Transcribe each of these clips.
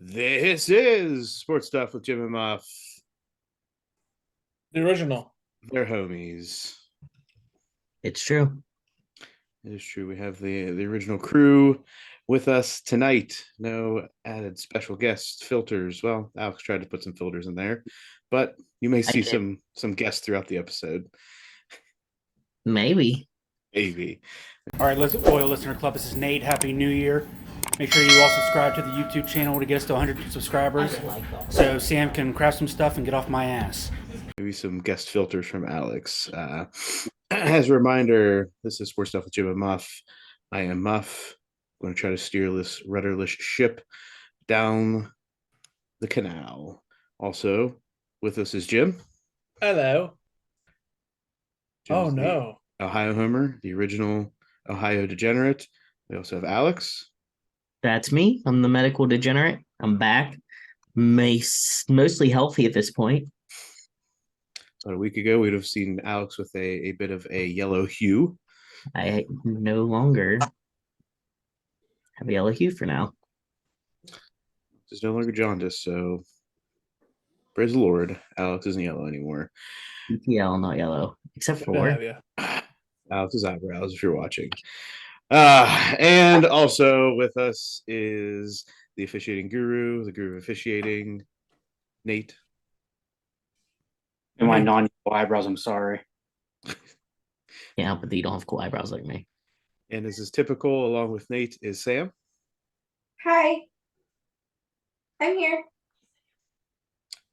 This is Sports Stuff with Jim and Muff. The original. They're homies. It's true. It is true. We have the original crew with us tonight. No added special guest filters. Well, Alex tried to put some filters in there, but you may see some guests throughout the episode. Maybe. Maybe. All right, loyal listener club. This is Nate. Happy New Year. Make sure you all subscribe to the YouTube channel to get us to 100 subscribers, so Sam can craft some stuff and get off my ass. Maybe some guest filters from Alex. As a reminder, this is Sports Stuff with Jim and Muff. I am Muff. I'm going to try to steer this rudderless ship down the canal. Also, with us is Jim. Hello. Jim's no. Ohio Homer, the original Ohio degenerate. We also have Alex. That's me. I'm the medical degenerate. I'm back. Mostly healthy at this point. About a week ago, we'd have seen Alex with a bit of a yellow hue. I no longer have a yellow hue for now. It's no longer jaundice, so praise the Lord, Alex isn't yellow anymore. EPL, not yellow, except for Alex's eyebrows, if you're watching. And also with us is the officiating guru, the guru of officiating, Nate. And my non-yellow eyebrows, I'm sorry. Yeah, but you don't have cool eyebrows like me. And as is typical, along with Nate, is Sam. Hi. I'm here.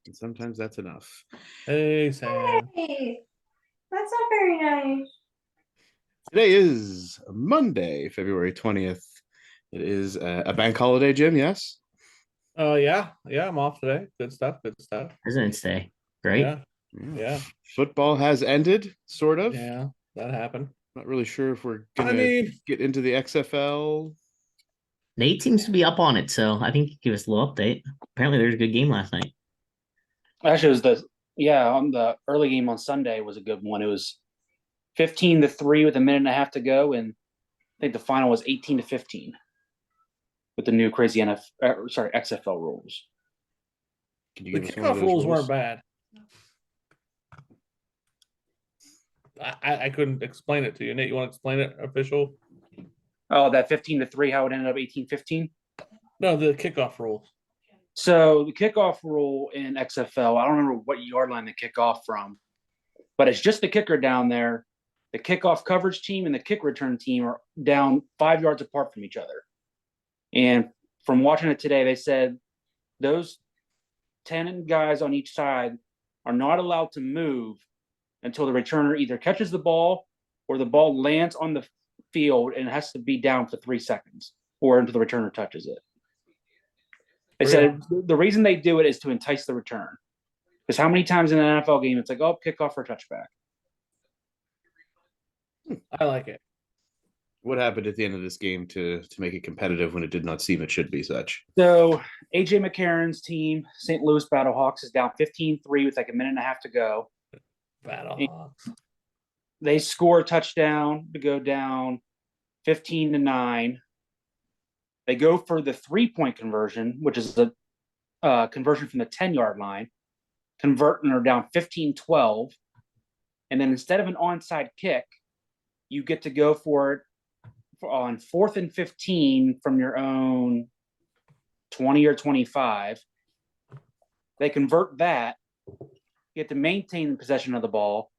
And sometimes that's enough. Hey, Sam. Hey. That's not very nice. Today is Monday, February 20th. It is a bank holiday, Jim, yes? Yeah, I'm off today. Good stuff. President's Day. Great. Yeah. Football has ended, sort of. Yeah, that happened. Not really sure if we're gonna get into the XFL. Nate seems to be up on it, so I think he give us a little update. Apparently, there was a good game last night. Actually, it was on the early game on Sunday was a good one. It was 15-3 with a minute and a half to go, and I think the final was 18-15 with the new crazy XFL rules. The kickoff rules weren't bad. I couldn't explain it to you. Nate, you want to explain it official? Oh, that 15-3, how it ended up 18-15? No, the kickoff rules. So the kickoff rule in XFL, I don't remember what yard line they kick off from, but it's just the kicker down there. The kickoff coverage team and the kick return team are down 5 yards apart from each other. And from watching it today, they said those 10 guys on each side are not allowed to move until the returner either catches the ball or the ball lands on the field and it has to be down for 3 seconds or until the returner touches it. They said the reason they do it is to entice the return. Because how many times in an NFL game it's like, oh, kickoff or touchback? I like it. What happened at the end of this game to make it competitive when it did not seem it should be such? So AJ McCarron's team, St. Louis Battlehawks, is down 15-3 with like a minute and a half to go. Battlehawks. They score a touchdown to go down 15-9. They go for the 3-point conversion, which is the conversion from the 10-yard line, converting her down 15-12. And then instead of an onside kick, you get to go for it on 4th and 15 from your own 20 or 25. They convert that, get to maintain possession of the ball,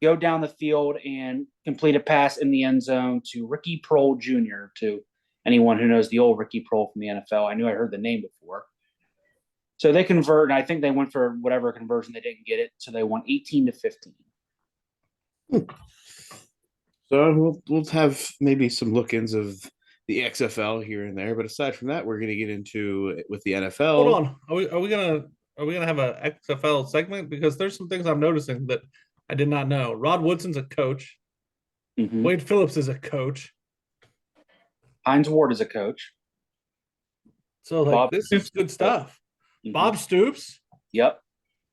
go down the field and complete a pass in the end zone to Ricky Prohl Jr. To anyone who knows the old Ricky Prohl from the NFL. I knew I heard the name before. So they convert, and I think they went for whatever conversion. They didn't get it, so they won 18-15. So we'll have maybe some look-ins of the XFL here and there, but aside from that, we're going to get into it with the NFL. Hold on, are we gonna have an XFL segment? Because there's some things I'm noticing that I did not know. Rod Woodson's a coach. Mm-hmm. Wade Phillips is a coach. Hines Ward is a coach. So this is good stuff. Mm-hmm. Bob Stoops. Yep.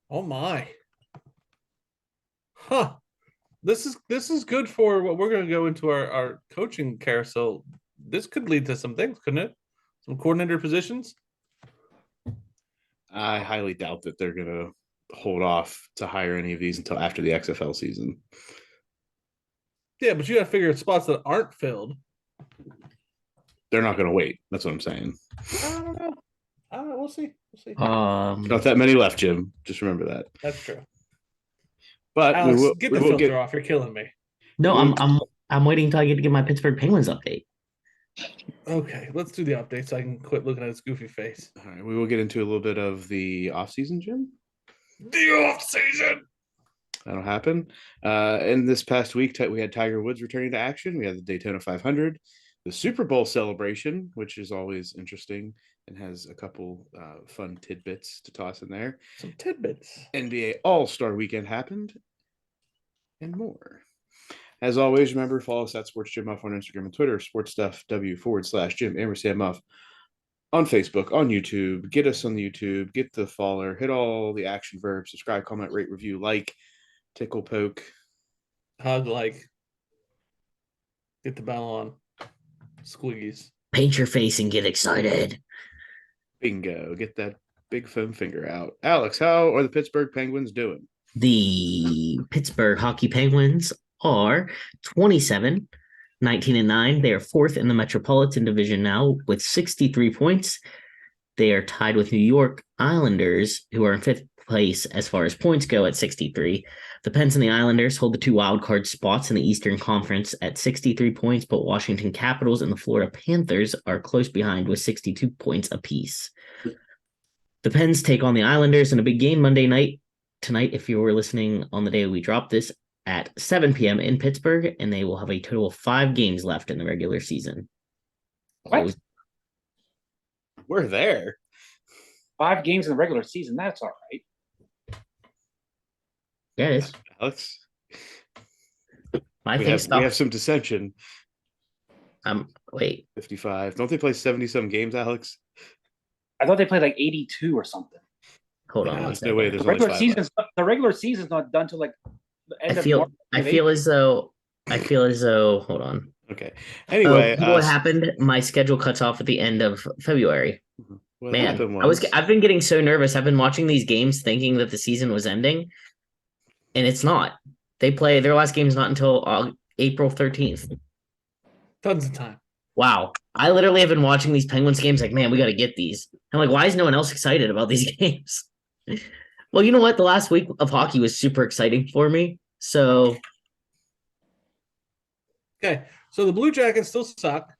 Oh my. Huh. This is good for what we're going to go into our coaching carousel. This could lead to some things, couldn't it? Some coordinator positions. I highly doubt that they're going to hold off to hire any of these until after the XFL season. Yeah, but you got to figure out spots that aren't filled. They're not going to wait. That's what I'm saying. I don't know. We'll see. We'll see. Not that many left, Jim. Just remember that. That's true. But Alex, we will, get we the will filter get. off. You're killing me. No, we will- I'm waiting until I get to get my Pittsburgh Penguins update. Okay, let's do the update so I can quit looking at his goofy face. All right, we will get into a little bit of the offseason, Jim. The off season. That'll happen. And this past week, we had Tiger Woods returning to action. We had the Daytona 500, the Super Bowl celebration, which is always interesting and has a couple fun tidbits to toss in there. Some tidbits. NBA All-Star Weekend happened, and more. As always, remember, follow us at Sports Jim Muff on Instagram and Twitter, sportstuffw.Jim _ Muff on Facebook, on YouTube. Get us on the YouTube, get the follower, hit all the action verbs, subscribe, comment, rate, review, like, tickle, poke. Hug, like, get the bell on. Squeeze. Paint your face and get excited. Bingo. Get that big foam finger out. Alex, how are the Pittsburgh Penguins doing? The Pittsburgh Hockey Penguins are 27, 19-9. They are fourth in the Metropolitan Division now with 63 points. They are tied with New York Islanders, who are in fifth place as far as points go at 63. The Pens and the Islanders hold the two wild card spots in the Eastern Conference at 63 points, but Washington Capitals and the Florida Panthers are close behind with 62 points apiece. The Pens take on the Islanders in a big game Monday night. Tonight, if you were listening on the day we dropped this, at 7 p.m. in Pittsburgh, and they will have a total of 5 games left in the regular season. What? We're there. 5 games in the regular season. That's all right. Yeah, it is. Alex, I we think have some dissension. Wait. 55. Don't they play 70-some games, Alex? I thought they played like 82 or something. Hold on. There's no way. There's The only regular 5 left. the regular season's not done till like the end I of feel March. I feel as though hold on. Okay. Anyway, you know what happened? My schedule cuts off at the end of February. what Man, happened was I've been getting so nervous. I've been watching these games thinking that the season was ending, and it's not. They play their last game's not until April 13th. Tons of time. Wow. I literally have been watching these Penguins games like, man, we got to get these. I'm like, why is no one else excited about these games? Well, you know what? The last week of hockey was super exciting for me. So, Okay, so the Blue Jackets still suck.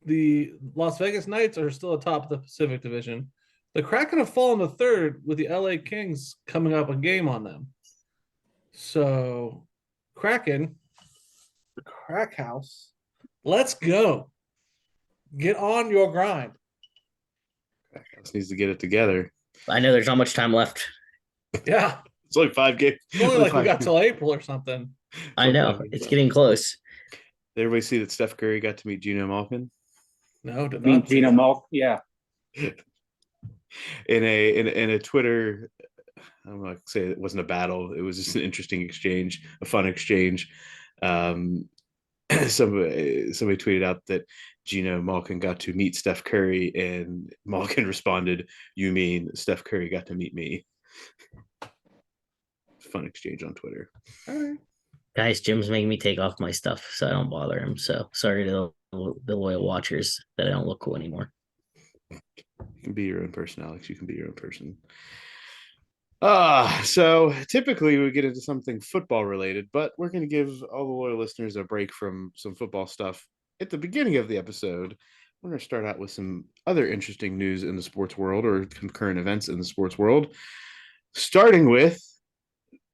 The Las Vegas Knights are still atop of the Pacific Division. The Kraken have fallen to third with the LA Kings coming up a game on them. So, Kraken, the Crack House, let's go. Get on your grind. Kraken's needs to get it together. I know there's not much time left. Yeah, It's only 5 games. it's only like we 5 got games. till April or something. I know. It's getting close. Did everybody see that Steph Curry got to meet Gino Malkin No, did I mean, not. Gino Malk, yeah. in a Twitter? I'm not gonna say it wasn't a battle. It was just an interesting exchange, a fun exchange. Somebody tweeted out that Gino Malkin got to meet Steph Curry, and Malkin responded, "You mean Steph Curry got to meet me?" Fun exchange on Twitter. All right. Guys, Jim's making me take off my stuff so I don't bother him. So sorry to the loyal watchers that I don't look cool anymore. You can be your own person, Alex. You can be your own person. So typically we get into something football related, but we're going to give all the loyal listeners a break from some football stuff at the beginning of the episode. We're going to start out with some other interesting news in the sports world or concurrent events in the sports world, starting with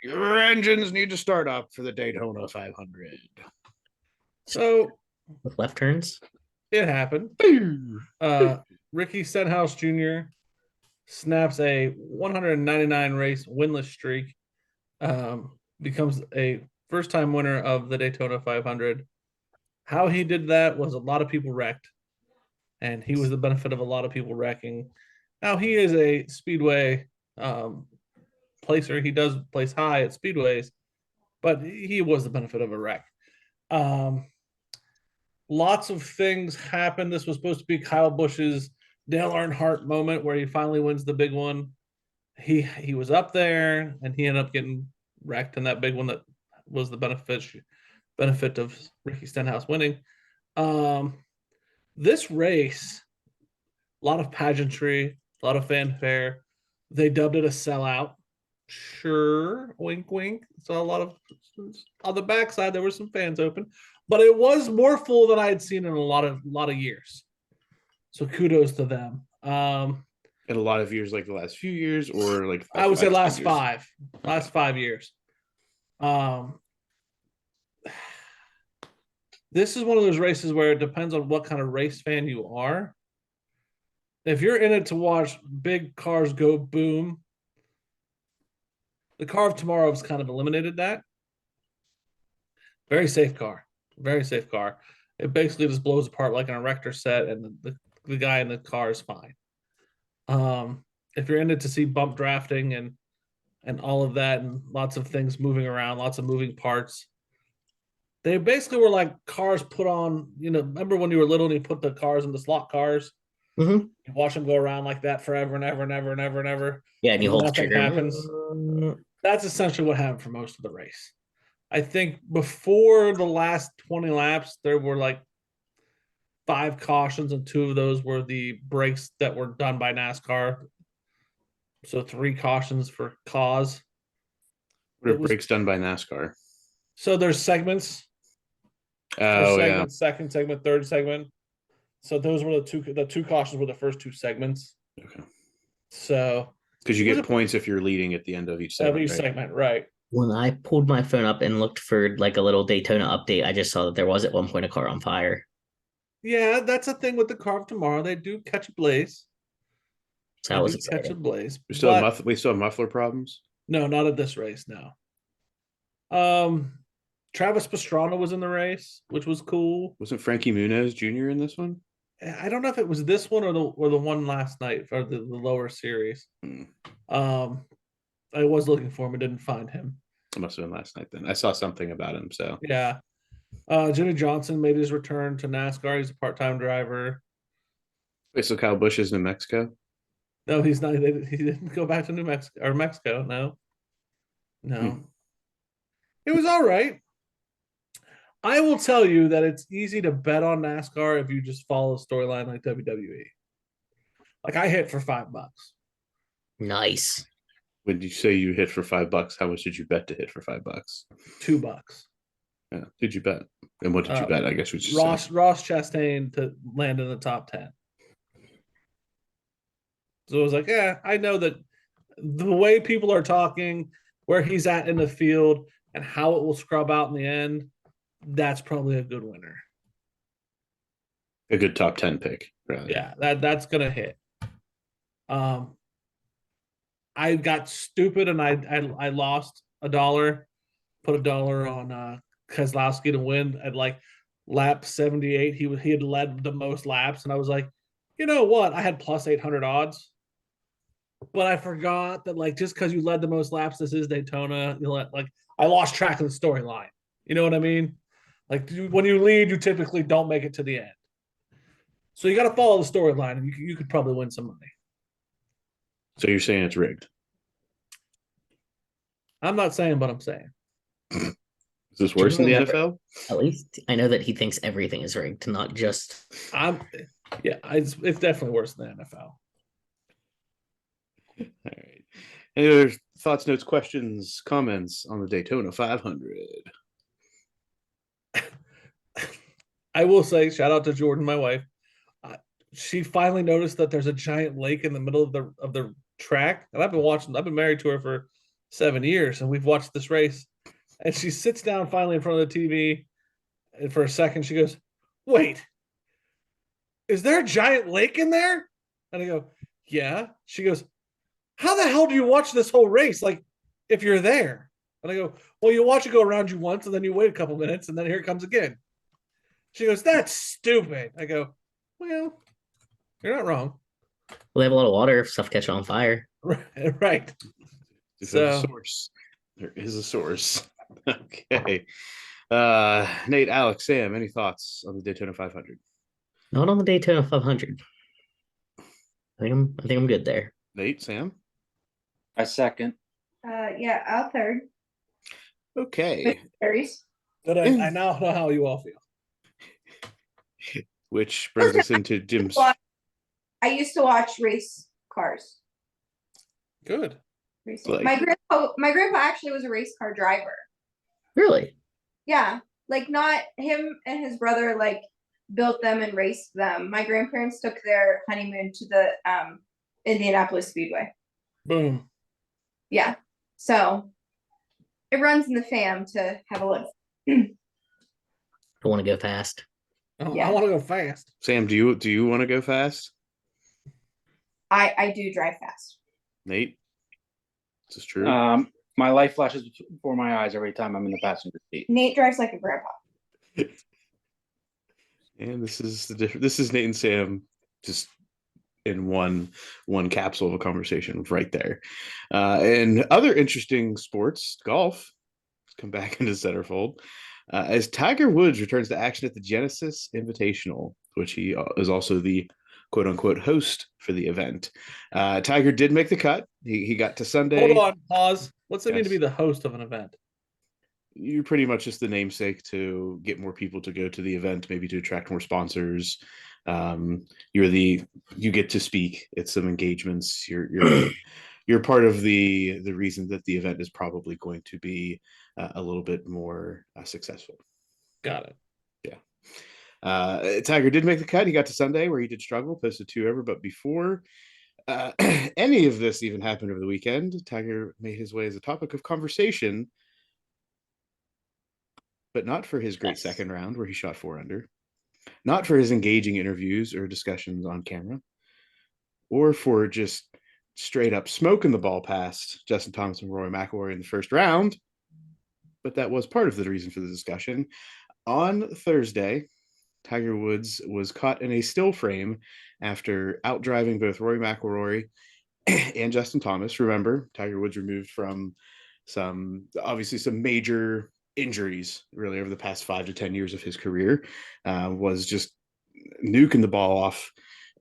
your engines need to start up for the Daytona 500. So With left turns? it happened. Ricky Stenhouse Jr. snaps a 199 race winless streak, becomes a first-time winner of the Daytona 500. How he did that was a lot of people wrecked, and he was the benefit of a lot of people wrecking. Now, he is a speedway placer. He does place high at speedways, but he was the benefit of a wreck. Lots of things happened. This was supposed to be Kyle Busch's Dale Earnhardt moment where he finally wins the big one. He was up there and he ended up getting wrecked in that big one that was the benefit of Ricky Stenhouse winning. This race, a lot of pageantry, a lot of fanfare. They dubbed it a sellout. Sure, wink, wink. So a lot of on the backside there were some fans open, but it was more full than I had seen in a lot of years. So kudos to them. In a lot of years, like the last few years, or like I would say last 10 years? last 5 years. This is one of those races where it depends on what kind of race fan you are. If you're in it to watch big cars go boom, the car of tomorrow has kind of eliminated that. Very safe car. Very safe car. It basically just blows apart like an erector set, and the guy in the car is fine. If you're in it to see bump drafting and all of that, and lots of things moving around, lots of moving parts, they basically were like cars put on. Remember when you were little and you put the cars in the slot cars? Mhm. You watch them go around like that forever and ever and ever and ever and ever. Yeah, and you hold the nothing trigger. happens. That's essentially what happened for most of the race. I think before the last 20 laps, there were like 5 cautions, and 2 of those were the brakes that were done by NASCAR. So 3 cautions for cause. What are brakes done by NASCAR? So there's segments. Oh, First yeah. segment, second segment, third segment. So those were the two cautions were the first 2 segments. Okay. So Because you get points if you're leading at the end of each segment. segment, right? When I pulled my phone up and looked for like a little Daytona update, I just saw that there was at one point a car on fire. Yeah, that's a thing with the car of tomorrow. They do catch a blaze. So that was catch a exciting. blaze. We still have muffler problems. No, not at this race. No. Travis Pastrana was in the race, which was cool. Wasn't Frankie Muniz Jr. in this one? I don't know if it was this one or the one last night for the lower series. I was looking for him and didn't find him. It must have been last night then. I saw something about him. So yeah. Jimmy Johnson made his return to NASCAR. He's a part-time driver. Wait, so Kyle Busch is in Mexico? No, he's not. He didn't go back to New Mexico or Mexico. No. It was all right. I will tell you that it's easy to bet on NASCAR if you just follow a storyline like WWE. Like I hit for $5. Nice. When you say you hit for $5, how much did you bet to hit for $5? $2. Yeah, did you bet? And what did you bet? I guess we just Ross Chastain to land in the top 10. So it was like, yeah, I know that the way people are talking, where he's at in the field, and how it will scrub out in the end, that's probably a good winner. A good top 10 pick, rather. Yeah, that's gonna hit. I got stupid and I lost $1, put $1 on Keselowski to win at like lap 78. He had led the most laps, and I was like, you know what? I had plus 800 odds, but I forgot that like just because you led the most laps, this is Daytona. I lost track of the storyline. You know what I mean? Like when you lead, you typically don't make it to the end. So you got to follow the storyline, and you could probably win some money. So you're saying it's rigged? I'm not saying, but I'm saying. Is this worse than the NFL? At least I know that he thinks everything is rigged, not just. It's definitely worse than the NFL. All right. Any other thoughts, notes, questions, comments on the Daytona 500? I will say, shout out to Jordan, my wife. She finally noticed that there's a giant lake in the middle of the track, and I've been married to her for 7 years, and we've watched this race. And she sits down finally in front of the TV, and for a second she goes, "Wait, is there a giant lake in there?" And I go, "Yeah." She goes, "How the hell do you watch this whole race? Like, if you're there?" And I go, "Well, you watch it go around you once, and then you wait a couple minutes, and then here it comes again." She goes, "That's stupid." I go, "Well, you're not wrong." Well, they have a lot of water if stuff catches on fire. Right. There's a source. There is a source. Okay. Nate, Alex, Sam, any thoughts on the Daytona 500? Not on the Daytona 500. I think I'm good there. Nate, Sam. I second. Yeah, I'll third. Okay. Aries. But I now know how you all feel. Which brings us into Jim's. I used to watch race cars. Good. Racing. Like- My grandpa actually was a race car driver. Really? Yeah, like not him and his brother like built them and raced them. My grandparents took their honeymoon to the Indianapolis Speedway. Boom. Yeah, so it runs in the fam to have a look. I want to go fast. Yeah. I want to go fast. Sam, do you want to go fast? I do drive fast. Nate, this is true. My life flashes before my eyes every time I'm in the passenger seat. Nate drives like a grandpa. And this is the different. This is Nate and Sam just in one capsule of a conversation right there. And other interesting sports, golf, has come back into centerfold as Tiger Woods returns to action at the Genesis Invitational, which he is also the quote unquote host for the event. Tiger did make the cut. He got to Sunday. Hold on, pause. What's it mean to Yes. be the host of an event? You're pretty much just the namesake to get more people to go to the event, maybe to attract more sponsors. You get to speak. It's some engagements. You're part of the reason that the event is probably going to be a little bit more successful. Got it. Tiger did make the cut. He got to Sunday where he did struggle, posted 2 over, but before any of this even happened over the weekend, Tiger made his way as a topic of conversation, but not for his great second round where he shot 4 under, not for his engaging interviews or discussions on camera, or for just straight up smoking the ball past Justin Thomas and Rory McIlroy in the first round. But that was part of the reason for the discussion. On Thursday, Tiger Woods was caught in a still frame after outdriving both Rory McIlroy and Justin Thomas. Remember, Tiger Woods removed from some major injuries really over the past 5 to 10 years of his career, was just nuking the ball off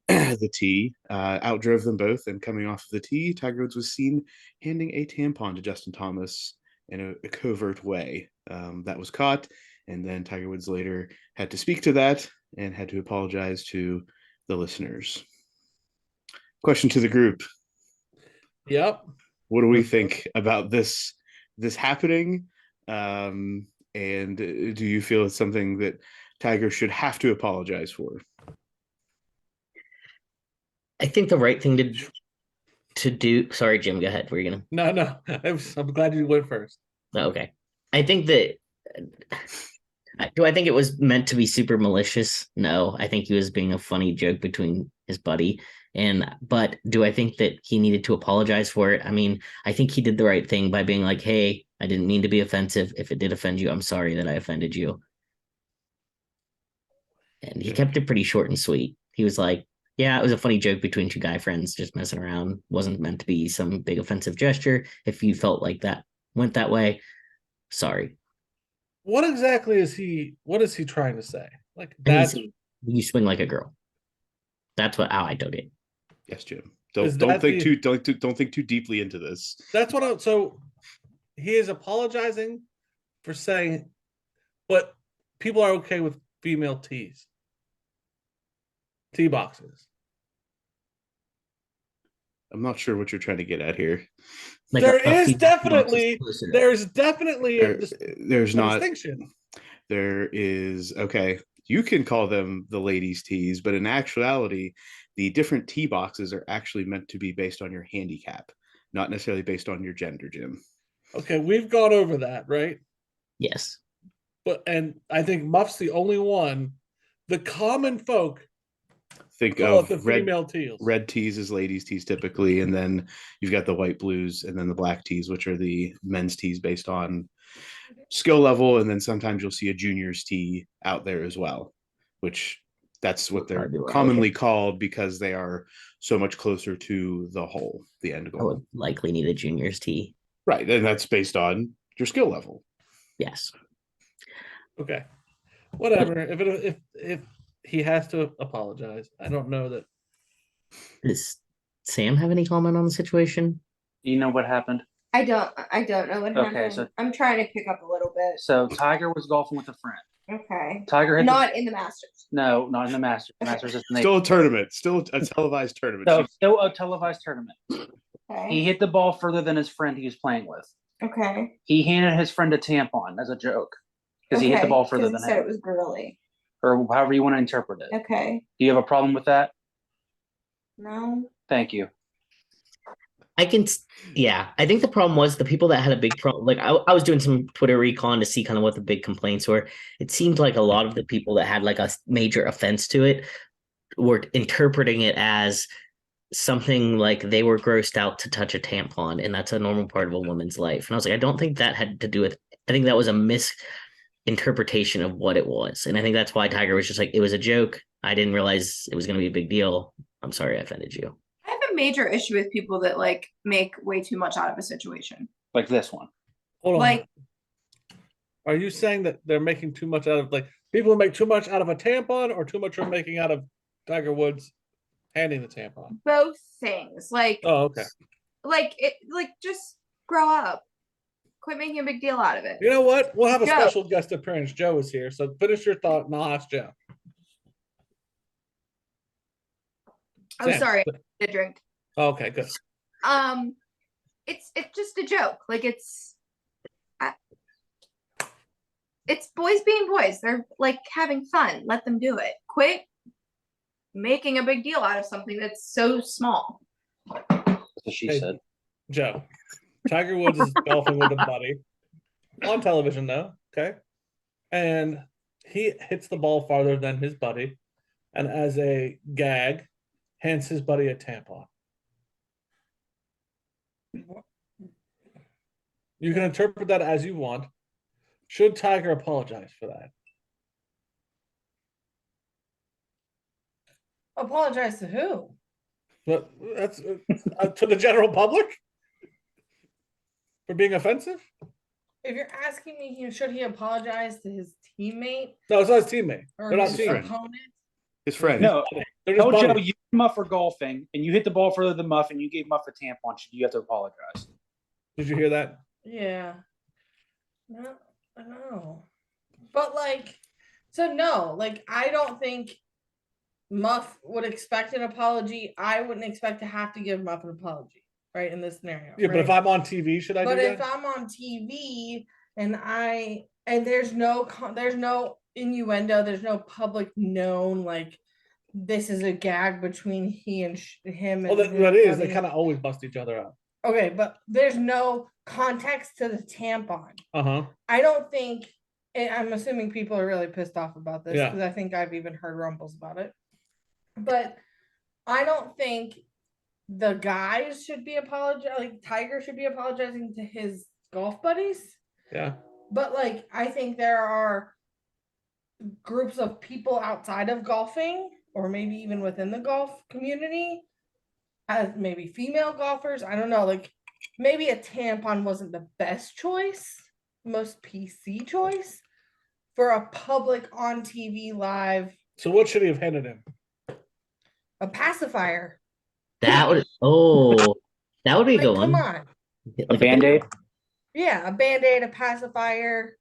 the tee, outdrove them both, and coming off the tee, Tiger Woods was seen handing a tampon to Justin Thomas in a covert way. That was caught, and then Tiger Woods later had to speak to that and had to apologize to the listeners. Question to the group. Yep. What do we think about this happening? And do you feel it's something that Tiger should have to apologize for? I think the right thing to do. Sorry, Jim. Go ahead. Were you gonna? No. I'm glad you went first. Oh, okay. I think that. Do I think it was meant to be super malicious? No, I think he was being a funny joke between his buddy. But do I think that he needed to apologize for it? I mean, I think he did the right thing by being like, "Hey, I didn't mean to be offensive. If it did offend you, I'm sorry that I offended you." And he kept it pretty short and sweet. He was like, "Yeah, it was a funny joke between 2 guy friends just messing around. Wasn't meant to be some big offensive gesture. If you felt like that went that way, sorry." What exactly is he? What is he trying to say? Like And that's you swing like a girl. That's how I took it. Yes, Jim. Is Don't that think don't think too deeply into this. that's what. So he is apologizing for saying, but people are okay with female tee boxes. I'm not sure what you're trying to get at here. Like There a is female definitely box is closer. there's definitely There's a not. distinction. There is, okay. You can call them the ladies' tees, but in actuality, the different tee boxes are actually meant to be based on your handicap, not necessarily based on your gender, Jim. Okay, we've gone over that, right? Yes. And I think Muff's the only one. The common folk Think call of it the female teals. red tees as ladies' tees typically, and then you've got the white blues and then the black tees, which are the men's tees based on skill level, and then sometimes you'll see a juniors tee out there as well, which that's what they're commonly called because they are so much closer to the hole, the end I goal. would likely need a junior's tee. Right, and that's based on your skill level. Yes. Okay, whatever. If he has to apologize, I don't know that. This Sam have any comment on the situation? Do you know what happened? I don't know what Okay, happened. so- I'm trying to pick up a little bit. So Tiger was golfing with a friend. Okay. Tiger hit Not in the Masters. no, not in the Masters. The Okay. Masters is in Still a tournament, still a televised tournament. so still a televised tournament. He Okay. hit the ball further than his friend he was playing with. Okay. He handed his friend a tampon as a joke because he hit the Okay, ball further 'cause than he said him, it was girly. or however you want to interpret it. Okay. Do you have a problem with that? No. Thank you. Yeah, I think the problem was the people that had a big problem. Like I was doing some Twitter recon to see kind of what the big complaints were. It seemed like a lot of the people that had like a major offense to it were interpreting it as something like they were grossed out to touch a tampon, and that's a normal part of a woman's life. And I was like, I don't think that had to do with. I think that was a misinterpretation of what it was, and I think that's why Tiger was just like, it was a joke. I didn't realize it was going to be a big deal. I'm sorry I offended you. I have a major issue with people that like make way too much out of a situation. Like this one. Hold on. Like, Are you saying that they're making too much out of like people make too much out of a tampon, or too much are making out of Tiger Woods handing the tampon? both things. Like, Oh, okay. Just grow up. Quit making a big deal out of it. You know what? We'll have a Joe. special guest appearance. Joe is here, so finish your thought, and I'll ask Joe. I'm Sam. sorry, I had a drink. Okay, good. It's just a joke. Like it's boys being boys. They're like having fun. Let them do it. Quit making a big deal out of something that's so small. That's what she Hey. said. Joe, Tiger Woods is golfing with a buddy on television, though. Okay, and he hits the ball farther than his buddy, and as a gag, hands his buddy a tampon. You can interpret that as you want. Should Tiger apologize for that? Apologize to who? But that's to the general public for being offensive. If you're asking me, should he apologize to his teammate No, it's not his teammate. or They're not his teammates. opponent? His friend. No, They're just tell Joe buddies. you and Muff are golfing and you hit the ball further than Muff and you gave Muff a tampon. Should you have to apologize? Did you hear that? Yeah. No, I know. But no, I don't think Muff would expect an apology. I wouldn't expect to have to give Muff an apology, right? In this scenario. Yeah, but right? if I'm on TV, should I But do if that? I'm on TV and there's no innuendo, there's no public known like this is a gag between him Well, and that his is. They buddy. kind of always bust each other up. Okay, but there's no context to the tampon. Uh-huh. I don't think, and I'm assuming people are really pissed off about this Yeah. because I think I've even heard rumbles about it. But I don't think the guys should be apologizing. Like Tiger should be apologizing to his golf buddies. Yeah. But I think there are groups of people outside of golfing, or maybe even within the golf community, as maybe female golfers. I don't know. Maybe a tampon wasn't the best choice, most PC choice for a public on TV live, So what should he have handed him? a pacifier. That would be a good Come one. on. A Band-Aid? Yeah, a band-aid, a pacifier,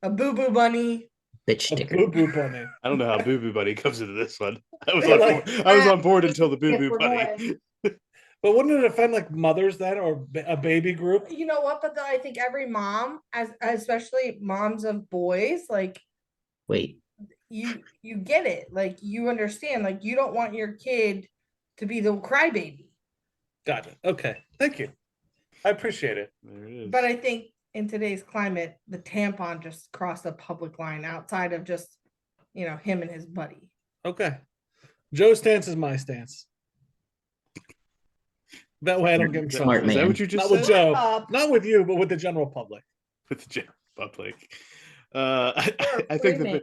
a boo-boo bunny. Bitch A sticker. boo-boo bunny. I don't know how Boo Boo Buddy comes into this one. I was Yeah, on, like- board, I was on board until the Boo If Boo we're Buddy. going. But wouldn't it offend like mothers then, or a baby group? You know what? But I think every mom, especially moms of boys, Wait, you get it. You understand. You don't want your kid to be the crybaby. Gotcha. Okay. Thank you. I appreciate it. There it is. But I think in today's climate, the tampon just crossed a public line outside of just, him and his buddy. Okay. Joe's stance is my stance. That way I don't get in trouble. Smart Is that man. what you just Not with said? Joe. Up. Not with you, but with the general public. With the general public. I Sure, think women.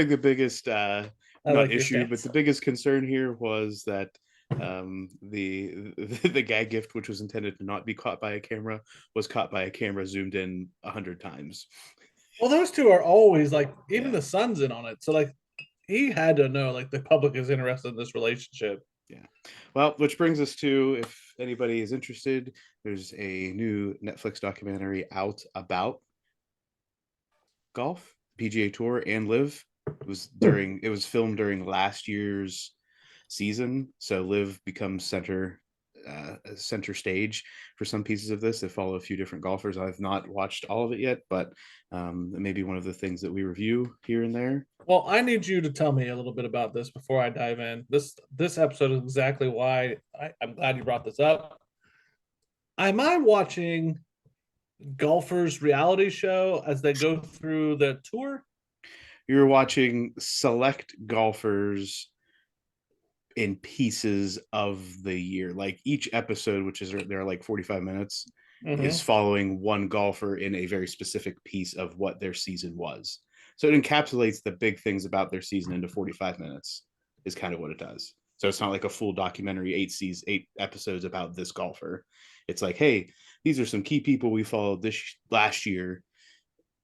the biggest not like your issue, but stance. the biggest concern here was that the gag gift, which was intended to not be caught by a camera, was caught by a camera zoomed in 100 times. Well, those two are always even Yeah. the son's in on it. So he had to know the public is interested in this relationship. Well, which brings us to, if anybody is interested, there's a new Netflix documentary out about golf, PGA Tour, and Live. It was filmed during last year's season, so Live becomes center stage for some pieces of this. They follow a few different golfers. I've not watched all of it yet, but it may be one of the things that we review here and there. Well, I need you to tell me a little bit about this before I dive in. This episode is exactly why I'm glad you brought this up. Am I watching golfers' reality show as they go through the tour? You're watching select golfers in pieces of the year. Like each episode, which is they're like 45 minutes, is following one golfer in a very specific piece of what their season was. So it encapsulates the big things about their season into 45 minutes is kind of what it does. So it's not like a full documentary, 8 episodes about this golfer. It's like, hey, these are some key people we followed this last year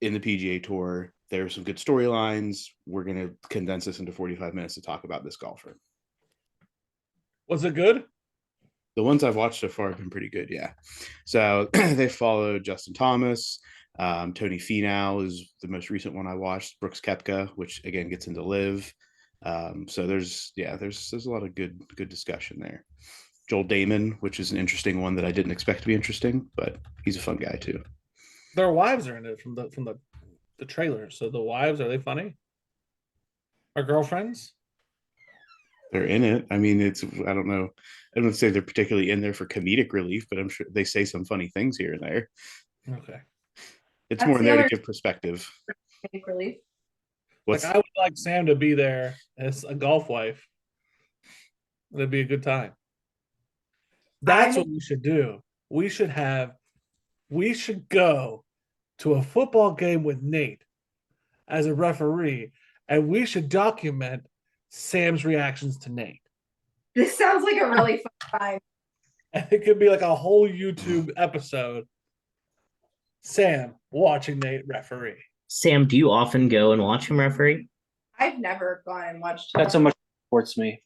in the PGA Tour. There are some good storylines. We're going to condense this into 45 minutes to talk about this golfer. Was it good? The ones I've watched so far have been pretty good, yeah. So they followed Justin Thomas. Tony Finau is the most recent one I watched. Brooks Koepka, which again gets into Live. So there's a lot of good discussion there. Joel Damon, which is an interesting one that I didn't expect to be interesting, but he's a fun guy too. Their wives are in it from the trailer. So the wives, are they funny? Are girlfriends? They're in it. I mean, I don't know. I don't say they're particularly in there for comedic relief, but I'm sure they say some funny things here and there. Okay. It's That's more the there to other- give perspective. Relief. What's Like I would like Sam to be there as a golf wife. It'd be a good time. That's what we should do. We should go to a football game with Nate as a referee, and we should document Sam's reactions to Nate. This sounds like a really fun time. And it could be like a whole YouTube episode. Sam watching Nate referee. Sam, do you often go and watch him referee? I've never gone and watched. That's so much sports me.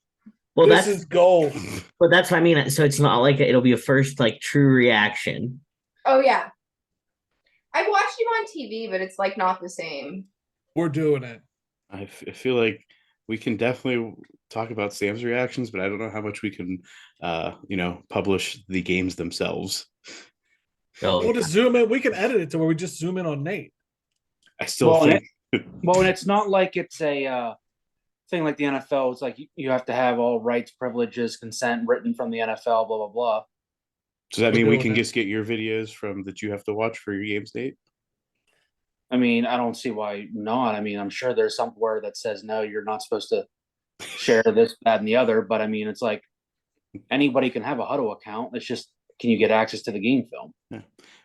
Well, This that's is gold. but that's what I mean. So it's not like it'll be a first like true reaction. Oh yeah, I've watched him on TV, but it's like not the same. We're doing it. I feel like we can definitely talk about Sam's reactions, but I don't know how much we can, publish the games themselves. Oh, We'll just zoom in. We can edit it to where we just zoom in on Nate. I still Well, think and it's not like it's a thing like the NFL. It's like you have to have all rights, privileges, consent written from the NFL, blah, blah, blah. Does that mean we doing can it. just get your videos from that you have to watch for your game state? I mean, I don't see why not. I mean, I'm sure there's somewhere that says, no, you're not supposed to share this, that, and the other. But I mean, it's like anybody can have a Huddle account. It's just, can you get access to the game film? Yeah.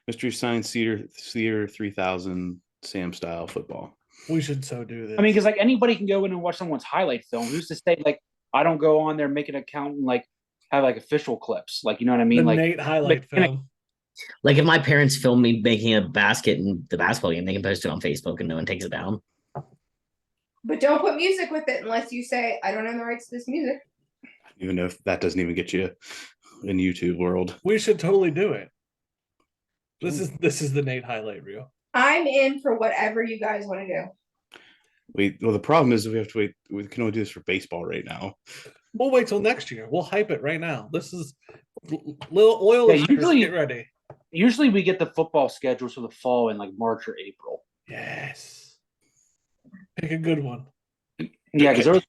Mystery Science Theater 3000 Sam style football. We should so do this. I mean, because like anybody can go in and watch someone's highlight film. Who's to say like I don't go on there, make an account, and like have like official clips? Like, you know what I the mean? Like Nate highlight film. like if my parents film me making a basket in the basketball game, they can post it on Facebook and no one takes it down. But don't put music with it unless you say, I don't own the rights to this music. Even if that doesn't even get you in YouTube world. We should totally do it. This is the Nate highlight reel. I'm in for whatever you guys want to do. Well, the problem is we have to wait. We can only do this for baseball right now. We'll wait till next year. We'll hype it right now. This is little oil. Yeah, Usually, get ready. usually we get the football schedules for the fall in like March or April. Yes. Pick a good one. Yeah, because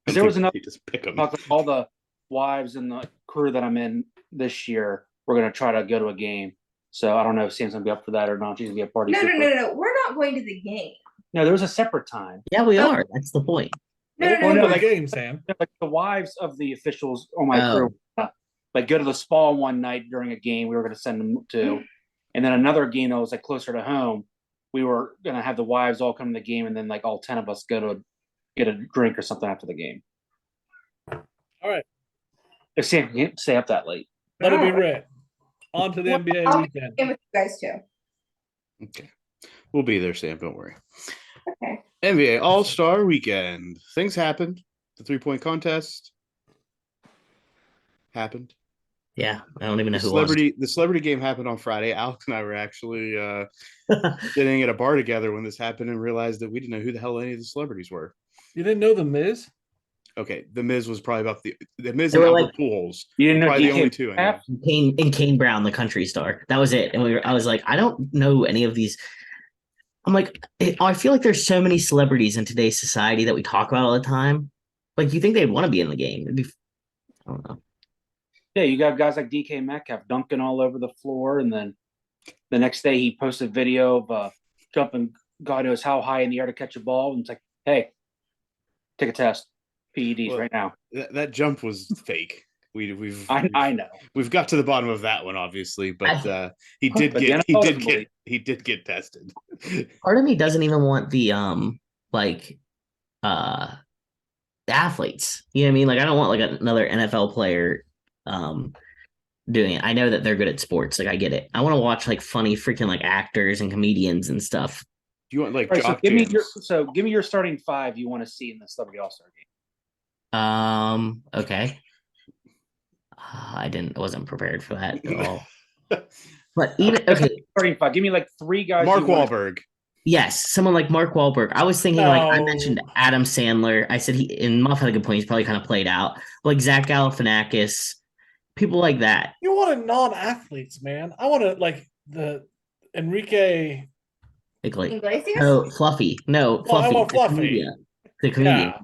there was another You just pick them. all the wives and the crew that I'm in this year. We're gonna try to go to a game. So I don't know if Sam's gonna be up for that or not. She's gonna be a party. No. pooper. We're not going to the game. No, there was a separate time. Yeah, we are. That's the point. No. We'll no, go to like- the game, Sam. Like the wives of the officials on my Oh. crew, like go to the spa one night during a game. We were gonna send them to, and then another game that was like closer to home. We were gonna have the wives all come to the game, and then like all 10 of us go to get a drink or something after the game. All right. If Sam can't stay up that late. Let it be read. On to the Well, NBA I'll- weekend. Game with you guys too. Okay. We'll be there, Sam. Don't worry. Okay. NBA All-Star Weekend. Things happened. The 3-point contest. happened. Yeah, I don't even know The who won. the celebrity game happened on Friday. Alex and I were actually sitting at a bar together when this happened and realized that we didn't know who the hell any of the celebrities were. You didn't know the Miz? Okay, the Miz was probably about the Miz They and were Albert like- Pujols. You didn't know Probably the DK only two I know. Metcalf? Kane Brown, the country star. That was it. And I was like, I don't know any of these. I'm like, I feel like there's so many celebrities in today's society that we talk about all the time. Like, you think they'd want to be in the game? I don't know. Yeah, you got guys like DK Metcalf dunking all over the floor, and then the next day he posted a video of jumping God knows how high in the air to catch a ball, and it's like, hey, take a test, PEDs Well, right now. That jump was fake. I know. We've got to the bottom of that one, obviously, but he But the NFL doesn't believe- he did get tested. Part of me doesn't even want the like uh the athletes. You know what I mean? Like, I don't want like another NFL player doing it. I know that they're good at sports. Like, I get it. I want to watch like funny freaking like actors and comedians and stuff. Do you want like All right, so jock give me jams? give me your starting five you want to see in the Celebrity All Star game. Okay. I wasn't prepared for that at all. But even okay, Starting five. Give me like three guys. Mark you wanna- Wahlberg. yes, someone like Mark Wahlberg. I was thinking like I No. mentioned Adam Sandler. I said and Muff had a good point. He's probably kind of played out. Like Zach Galifianakis, people like that. You wanted non-athletes, man. I wanted like the Enrique. Like Iglesias? no Fluffy. No Well, I Fluffy. want the Fluffy. comedian. The comedian. Yeah.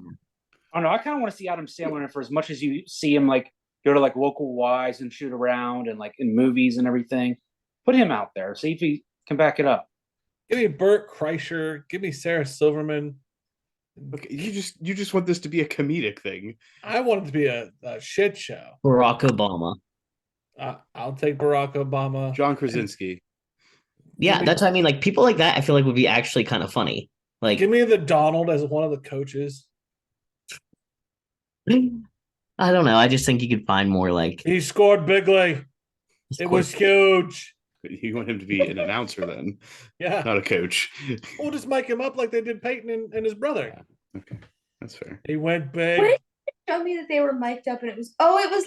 I don't know. I kind of want to see Adam Sandler in it for as much as you see him like go to like local Y's and shoot around and like in movies and everything. Put him out there. See if he can back it up. Give me Burt Kreischer. Give me Sarah Silverman. Okay, you just want this to be a comedic thing. I want it to be a shit show. Barack Obama. I'll take Barack Obama. John Krasinski. Yeah, Give me- that's what I mean. Like people like that, I feel like would be actually kind of funny. Like Give me the Donald as one of the coaches. I don't know. I just think you could find more like He scored bigly. It was huge. You want him to be an announcer then, Yeah. not a coach. We'll just mic him up like they did Peyton and his brother. Okay, that's fair. He went big. What? Showed me that they were mic'd up, and it was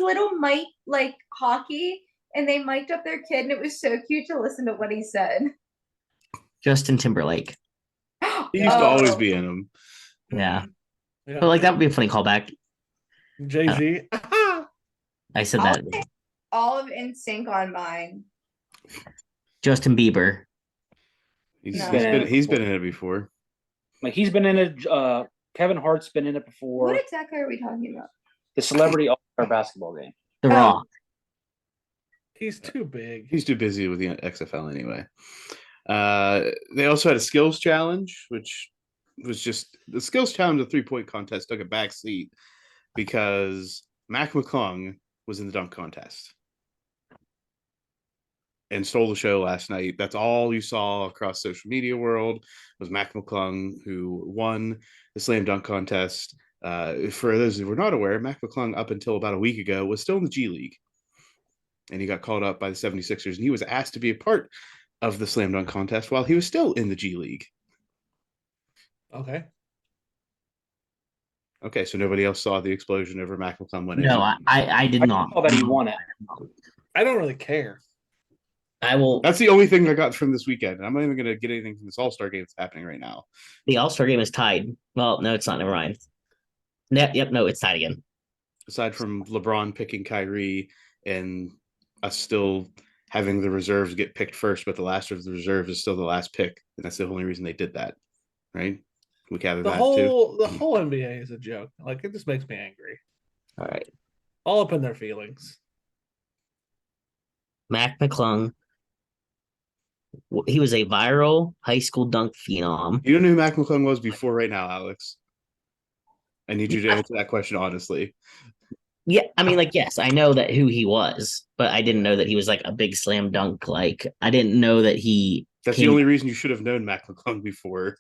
little Mike like hockey, and they mic'd up their kid, and it was so cute to listen to what he said. Justin Timberlake. He used to always Oh. be in them. Yeah. Yeah. But like that would be a funny callback. Jay-Z. I said I'll that. say all of NSYNC on mine. Justin Bieber. He's No. he's been in it before. Like he's been in it. Kevin Hart's been in it before. What exactly are we talking about? The Celebrity All Star basketball game. The Oh. Rock. He's too big. He's too busy with the XFL anyway. They also had a skills challenge, which was just the skills challenge. The 3-point contest took a back seat because Mac McClung was in the dunk contest and stole the show last night. That's all you saw across social media world was Mac McClung, who won the slam dunk contest. For those who were not aware, Mac McClung, up until about a week ago, was still in the G League. And he got called up by the 76ers, and he was asked to be a part of the slam dunk contest while he was still in the G League. Okay. Okay, so nobody else saw the explosion over Mac McClung winning. No, I did I not. saw that he won it. I don't really care. I will. That's the only thing I got from this weekend. I'm not even going to get anything from this All-Star game that's happening right now. The All-Star game is tied. Well, no, it's not. Never mind. Yep, no, it's tied again. Aside from LeBron picking Kyrie and us still having the reserves get picked first, but the last of the reserves is still the last pick, and that's the only reason they did that, right? We gather The that too. whole NBA is a joke. Like, it just makes me angry. All right. All up in their feelings. Mac McClung. He was a viral high school dunk phenom. You don't know who Mac McClung was before right now, Alex. I need you to answer that question honestly. Yeah, I mean, like, yes, I know that who he was, but I didn't know that he was like a big slam dunk. Like, I didn't know that he. That's the only reason you should have known Mac McClung before.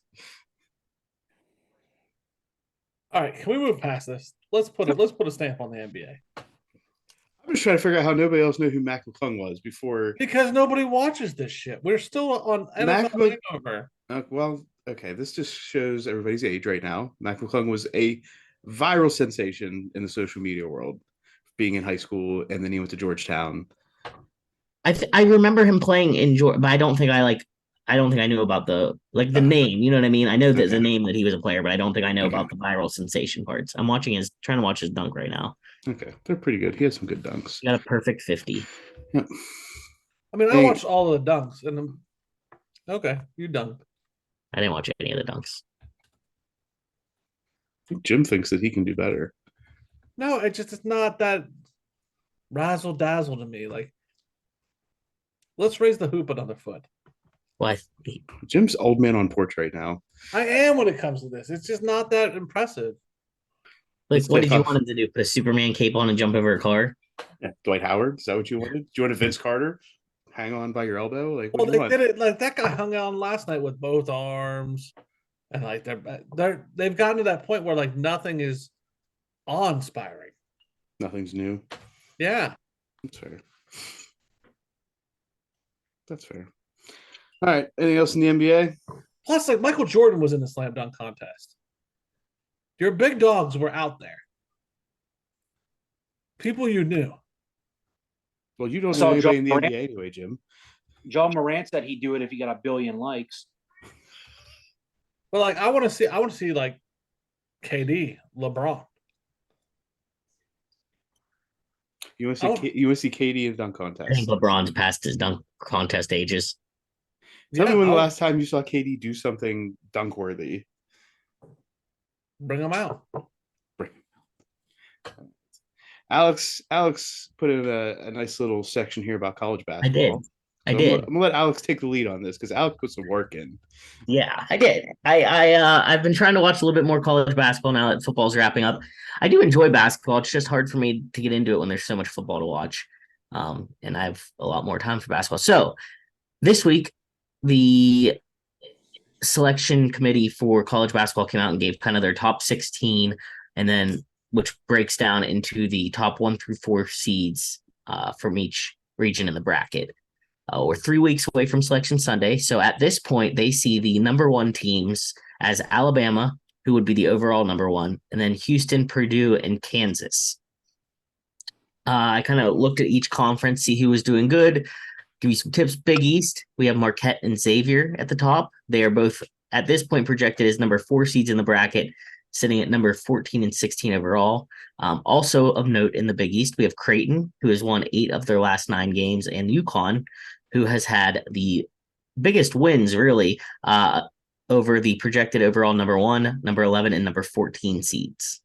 All right, can we move past this? Let's put a stamp on the NBA. I'm just trying to figure out how nobody else knew who Mac McClung was before. Because nobody watches this shit. We're still on Mac NFL Mc- Hangover. Well, okay, this just shows everybody's age right now. Mac McClung was a viral sensation in the social media world being in high school, and then he went to Georgetown. I remember him playing in Georgia, but I don't think I knew about the name. You know what I mean? I know that the Okay. name that he was a player, but I don't think I know about the viral sensation parts. I'm trying to watch his dunk right now. Okay, they're pretty good. He has some good dunks. He got a perfect 50. Yep. I mean, I Hey. watched all of the dunks, and okay, you dunked. I didn't watch any of the dunks. I think Jim thinks that he can do better. No, it's not that razzle dazzle to me. Like, let's raise the hoop another foot. Well, Jim's old man on porch right now. I am when it comes to this. It's just not that impressive. Let's what take did you off. want him to do? Put a Superman cape on and jump over a car? Yeah, Dwight Howard. Is that what you wanted? Do you want a Vince Carter? Hang on by your elbow? Like, Well, what do they you did want? it like that guy hung on last night with both arms, and like they've gotten to that point where like nothing is awe-inspiring. Nothing's new. Yeah, That's fair. That's fair. All right. Anything else in the NBA? plus like Michael Jordan was in the slam dunk contest. Your big dogs were out there. People you knew. Well, you don't know Saw anybody John in the Morant. NBA anyway, Jim. John Morant said he'd do it if he got 1 billion likes. But like I want to see like KD, LeBron. You want to see? You want to see KD in dunk I think contest? LeBron's past his dunk contest ages. Tell me Yeah, when the I'll last time you saw KD do something dunk worthy. bring them out. Alex put in a nice little section here about college basketball. I So did. I'm gonna let Alex take the lead on this because Alex put some work in. Yeah, I did. I've been trying to watch a little bit more college basketball now that football's wrapping up. I do enjoy basketball. It's just hard for me to get into it when there's so much football to watch. And I have a lot more time for basketball. So this week, the selection committee for college basketball came out and gave kind of their top 16, and then which breaks down into the top 1 through 4 seeds from each region in the bracket. We're 3 weeks away from Selection Sunday. So at this point, they see the number 1 teams as Alabama, who would be the overall number 1, and then Houston, Purdue, and Kansas. I kind of looked at each conference, see who was doing good. Give you some tips. Big East, we have Marquette and Xavier at the top. They are both at this point projected as number 4 seeds in the bracket, sitting at number 14 and 16 overall. Also of note in the Big East, we have Creighton, who has won 8 of their last 9 games, and UConn, who has had the biggest wins really over the projected overall number 1, number 11, and number 14 seeds.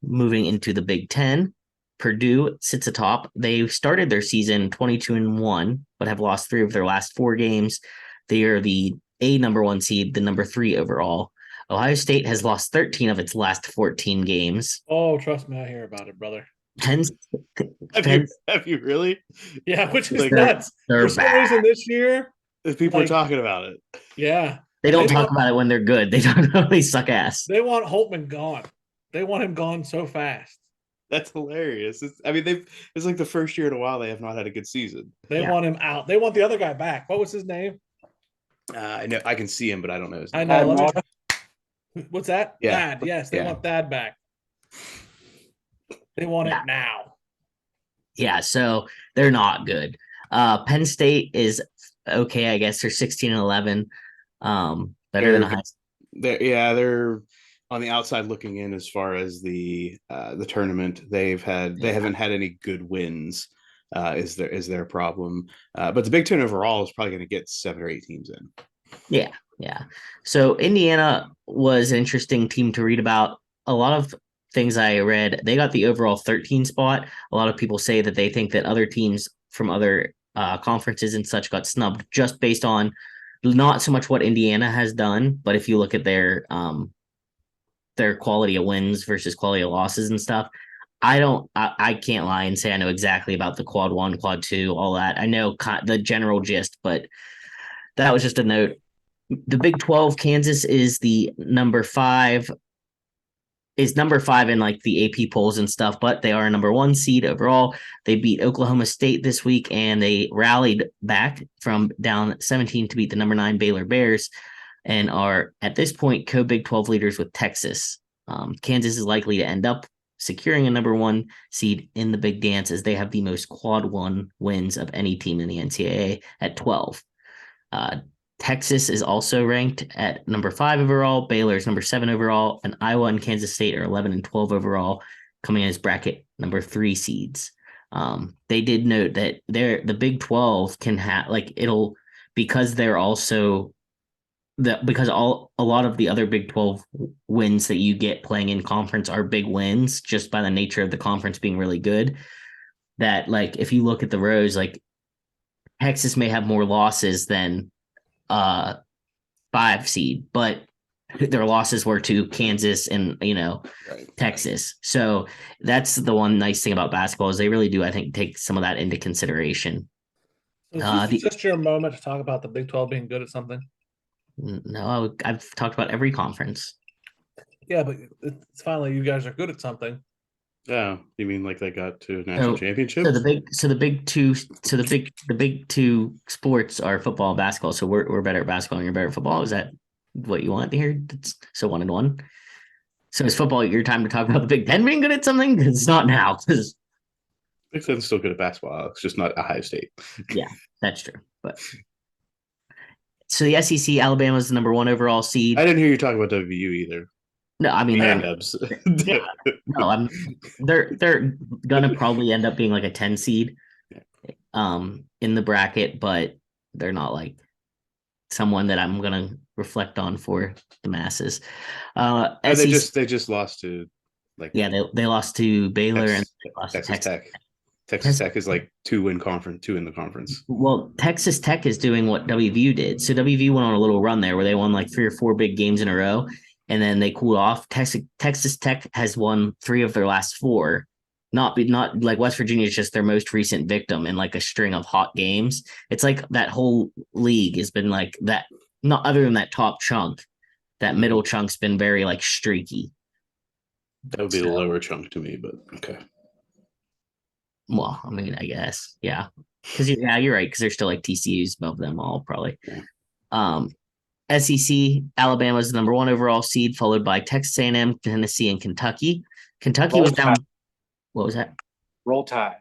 Moving into the Big Ten, Purdue sits atop. They started their season 22-1, but have lost 3 of their last 4 games. They are the number 1 seed, the number 3 overall. Ohio State has lost 13 of its last 14 games. Oh, trust me, I hear about it, brother. Penn, Have you really? Yeah, which is Like, nuts. they're For some bad. reason this year, If people Like- are talking about it. yeah, They don't They talk want- about it when they're good. They don't know they suck ass. they want Holtman gone. They want him gone so fast. That's hilarious. It's like the first year in a while they have not had a good season. They Yeah. want him out. They want the other guy back. What was his name? I know I can see him, but I don't know his I name. know. let Mata? me- What's that? Yeah. Thad. Yes, they Yeah. want Thad back. They want Yeah. it now. Yeah, so they're not good. Penn State is okay, I guess. They're 16-11. Better than They're- high. They're on the outside looking in as far as the tournament. They haven't had any good wins. Is their problem? But the Big Ten overall is probably going to get 7 or 8 teams in. Yeah. So Indiana was an interesting team to read about. A lot of things I read, they got the overall 13 spot. A lot of people say that they think that other teams from other conferences and such got snubbed just based on not so much what Indiana has done, but if you look at their quality of wins versus quality of losses and stuff. I can't lie and say I know exactly about the quad 1, quad 2, all that. I know the general gist, but that was just a note. The Big 12, Kansas is the number 5 in like the AP polls and stuff, but they are a number 1 seed overall. They beat Oklahoma State this week, and they rallied back from down 17 to beat the number 9 Baylor Bears, and are at this point co-Big 12 leaders with Texas. Kansas is likely to end up securing a number 1 seed in the big dance, as they have the most quad 1 wins of any team in the NCAA at 12. Texas is also ranked at number 5 overall. Baylor is number 7 overall, and Iowa and Kansas State are 11 and 12 overall, coming in as bracket number 3 seeds. They did note that the Big 12 can have because they're also because a lot of the other Big 12 wins that you get playing in conference are big wins just by the nature of the conference being really good. That if you look at the rows, Texas may have more losses than 5 seed, but their losses were to Kansas and Texas. So that's the one nice thing about basketball is they really do, I think, take some of that into consideration. Is this just your moment to talk about the Big 12 being good at something? No, I've talked about every conference. Yeah, but it's finally you guys are good at something. Oh, you mean they got to a national championship? So the big two sports are football and basketball. So we're better at basketball and you're better at football. Is that what you want to hear? So 1-1. So is football your time to talk about the Big Ten being good at something? Because it's not now. Because Big Ten's still good at basketball. It's just not Ohio State. Yeah, that's true. But so the SEC, Alabama is the number 1 overall seed. I didn't hear you talk about WVU either. No, I mean they're gonna probably end up being a 10 seed in the bracket, but they're not someone that I'm gonna reflect on for the masses. They just lost to they lost to Baylor and they lost Texas to Texas Tech. Texas Tech is 2 in the conference. Well, Texas Tech is doing what WVU did. So WVU went on a little run there where they won 3 or 4 big games in a row, and then they cooled off. Texas Tech has won 3 of their last 4. Not West Virginia is just their most recent victim in a string of hot games. It's that whole league has been that. Not other than that top chunk, that middle chunk's been very streaky. That would be the lower chunk to me, but okay. Well, I mean, I guess, yeah, because you're right, because they're still TCU's above them all probably. Yeah. SEC, Alabama is the number 1 overall seed, followed by Texas A&M, Tennessee, and Kentucky. Kentucky was down. What was that? Roll Tide.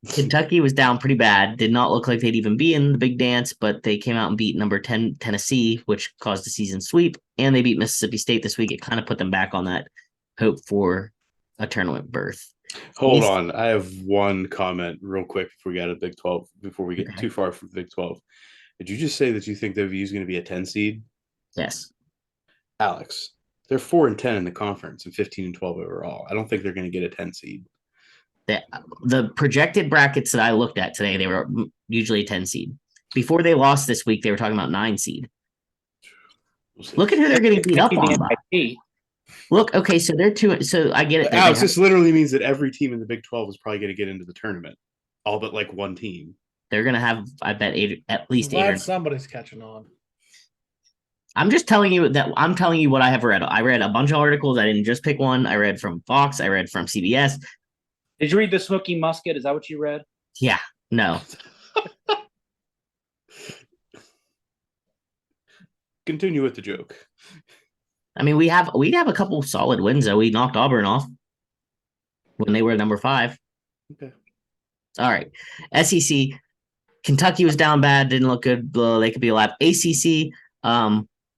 Kentucky was down pretty bad. Did not look like they'd even be in the big dance, but they came out and beat number 10 Tennessee, which caused a season sweep, and they beat Mississippi State this week. It kind of put them back on that hope for a tournament berth. Hold on. I have one comment real quick before we get to Big 12, before we get too far from Big 12. Did you just say that you think WVU is going to be a 10 seed? Yes. Alex, they're 4 and 10 in the conference and 15 and 12 overall. I don't think they're going to get a 10 seed. The projected brackets that I looked at today, they were usually a 10 seed. Before they lost this week, they were talking about 9 seed. Look at who they're getting beat up on by. Look, okay, so they're 2. So I get it. Alex, this literally means that every team in the Big 12 is probably going to get into the tournament, all but one team. They're going to have, I bet, at least 8. Somebody's catching on. I'm just telling you I'm telling you what I have read. I read a bunch of articles. I didn't just pick one. I read from Fox. I read from CBS. Did you read the Smoky Musket? Is that what you read? Yeah. No. Continue with the joke. I mean, we have a couple solid wins though. We knocked Auburn off when they were number 5. Okay. All right. SEC. Kentucky was down bad. Didn't look good. They could be a lap. ACC.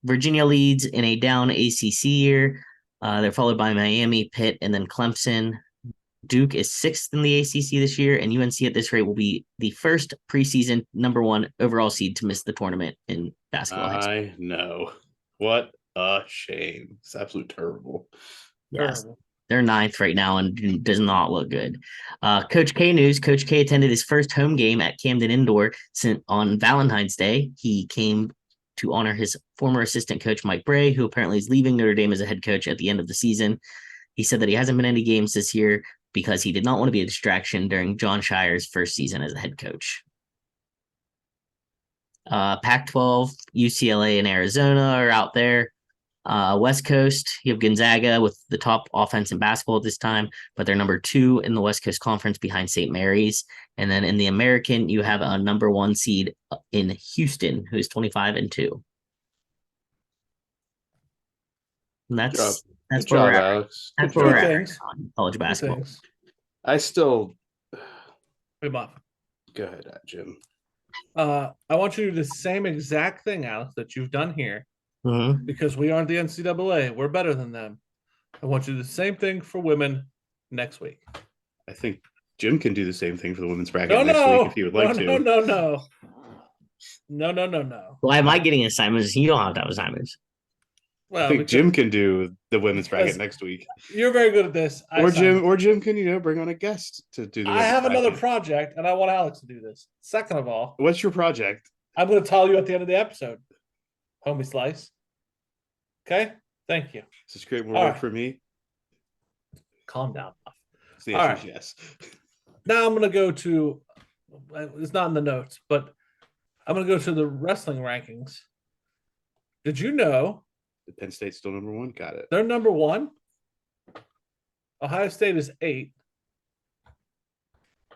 Virginia leads in a down ACC year. They're followed by Miami, Pitt, and then Clemson. Duke is 6th in the ACC this year, and UNC at this rate will be the first preseason number 1 overall seed to miss the tournament in basketball. I know. What a shame. It's absolutely terrible. Yes. They're 9th right now and does not look good. Coach K news. Coach K attended his first home game at Camden Indoor on Valentine's Day. He came to honor his former assistant coach, Mike Bray, who apparently is leaving Notre Dame as a head coach at the end of the season. He said that he hasn't been in any games this year because he did not want to be a distraction during John Shire's first season as a head coach. Pac-12, UCLA, and Arizona are out there. West Coast, you have Gonzaga with the top offense in basketball at this time, but they're number 2 in the West Coast Conference behind St. Mary's. And then in the American, you have a number 1 seed in Houston, who is 25-2. And that's That's Good job, where Alex. that's Good where we're job. at things. on college basketball. Things. I still Hey, Muff. go ahead, Jim. I want you to do the same exact thing, Alex, that you've done here, Mhm. because we aren't the NCAA. We're better than them. I want you to do the same thing for women next week. I think Jim can do the same thing for the women's bracket No, next no, week if he would like to. no. Why am I getting assignments? You don't have to have assignments. Well, I think because Jim can do the women's bracket because next week. you're very good at this. Or Jim can, bring on a guest to do the I women's have another bracket. project, and I want Alex to do this. Second of all, What's your project? I'm going to tell you at the end of the episode. Homie Slice. Okay? Thank you. Does this create more All work right. for me? Calm down. So the All answer is right. yes. Now I'm going to go to, it's not in the notes, but I'm going to go to the wrestling rankings. Did you know The Penn State's still number one. Got it. they're number one? Ohio State is 8.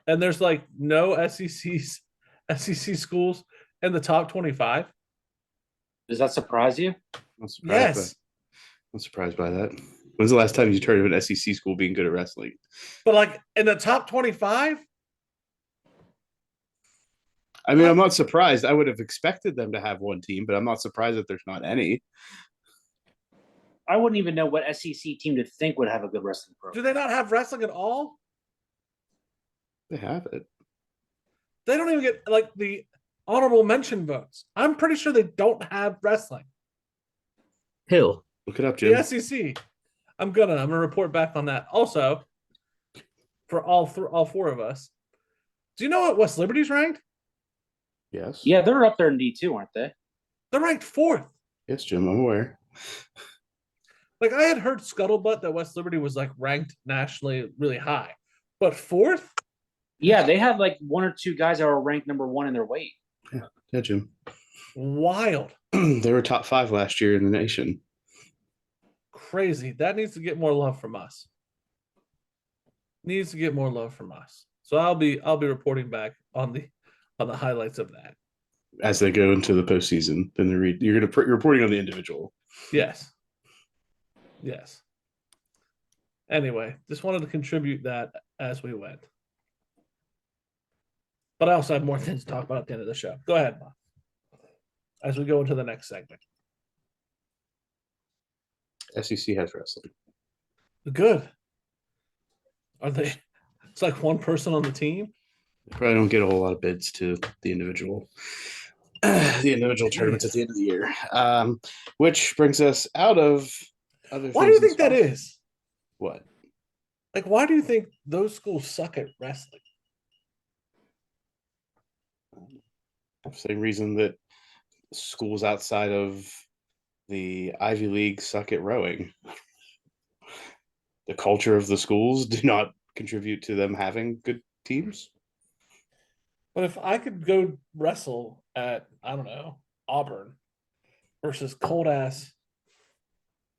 And there's like no SEC schools in the top 25. Does that surprise you? I'm surprised Yes. I'm surprised by that. When's the last time you heard of an SEC school being good at wrestling? But like in the top 25, I mean, I'm not surprised. I would have expected them to have one team, but I'm not surprised that there's not any. I wouldn't even know what SEC team to think would have a good wrestling do program. they not have wrestling at all? They have it. They don't even get like the honorable mention votes. I'm pretty sure they don't have wrestling. Who? Look it up, Jim. The SEC. I'm gonna report back on that. Also, for all 4 of us, do you know what West Liberty's ranked? Yes. Yeah, they're up there in D2, aren't they? They're ranked 4th. Yes, Jim, I'm aware. Like I had heard scuttlebutt that West Liberty was like ranked nationally really high, but 4th. Yeah, they have like 1 or 2 guys that are ranked number 1 in their weight. Yeah, Jim. Wild. They were top 5 last year in the nation. Crazy. That needs to get more love from us. Needs to get more love from us. So I'll be reporting back on the highlights of that. As they go into the postseason, then you're reporting on the individual. Yes. Yes. Anyway, just wanted to contribute that as we went. But I also have more things to talk about at the end of the show. Go ahead, Bob. As we go into the next segment. SEC has wrestling. Good. Are they? It's like one person on the team. They probably don't get a whole lot of bids to the individual tournaments at the end of the year. Which brings us out of other. Why do you think that sports. is? What? Like, why do you think those schools suck at wrestling? Same reason that schools outside of the Ivy League suck at rowing. The culture of the schools do not contribute to them having good teams. But if I could go wrestle at, I don't know, Auburn versus cold ass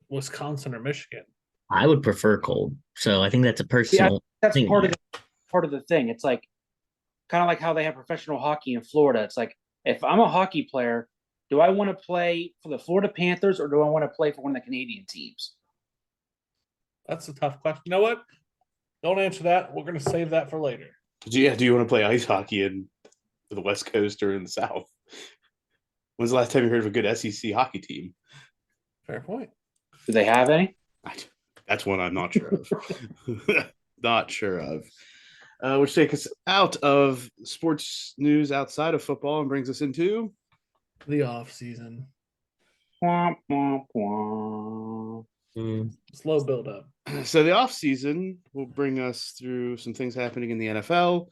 Wisconsin or Michigan. I would prefer cold. So I think that's a personal That's thing. part of the thing. It's like kind of like how they have professional hockey in Florida. It's like if I'm a hockey player, do I want to play for the Florida Panthers or do I want to play for one of the Canadian teams? That's a tough question. You know what? Don't answer that. We're going to save that for later. Do you want to play ice hockey in the West Coast or in the South? When's the last time you heard of a good SEC hockey team? Fair point. Do they have any? That's one I'm not sure of. Not sure of. Which takes us out of sports news outside of football and brings us into The off season. Womp, womp, womp. Slow build up. So the off season will bring us through some things happening in the NFL.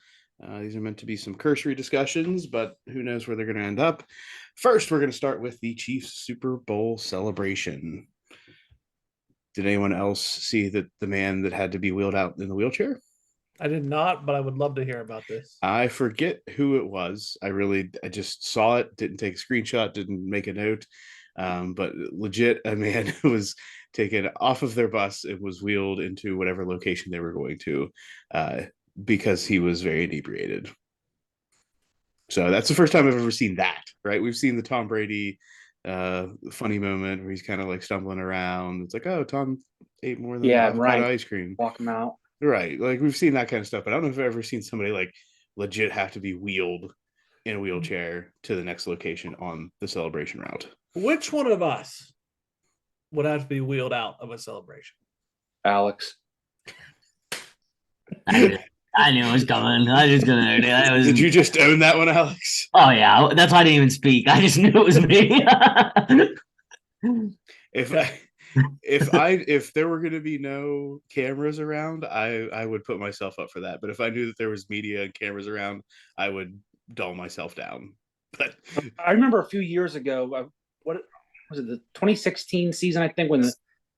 These are meant to be some cursory discussions, but who knows where they're going to end up. First, we're going to start with the Chiefs Super Bowl celebration. Did anyone else see that the man that had to be wheeled out in the wheelchair? I did not, but I would love to hear about this. I forget who it was. I just saw it, didn't take a screenshot, didn't make a note. But legit, a man who was taken off of their bus and was wheeled into whatever location they were going to because he was very inebriated. So that's the first time I've ever seen that, right? We've seen the Tom Brady funny moment where he's kind of like stumbling around. It's like, oh, Tom ate more than Yeah, avocado Ryan ice cream. walk him out. Right. Like we've seen that kind of stuff, but I don't know if I've ever seen somebody like legit have to be wheeled in a wheelchair to the next location on the celebration route. Which one of us would have to be wheeled out of a celebration? Alex. I knew it was coming. I was gonna. Did you just own that one, Alex? Oh yeah, that's why I didn't even speak. I just knew it was me. If there were going to be no cameras around, I would put myself up for that. But if I knew that there was media and cameras around, I would dull myself down. But I remember a few years ago, what was it, the 2016 season, I think, when the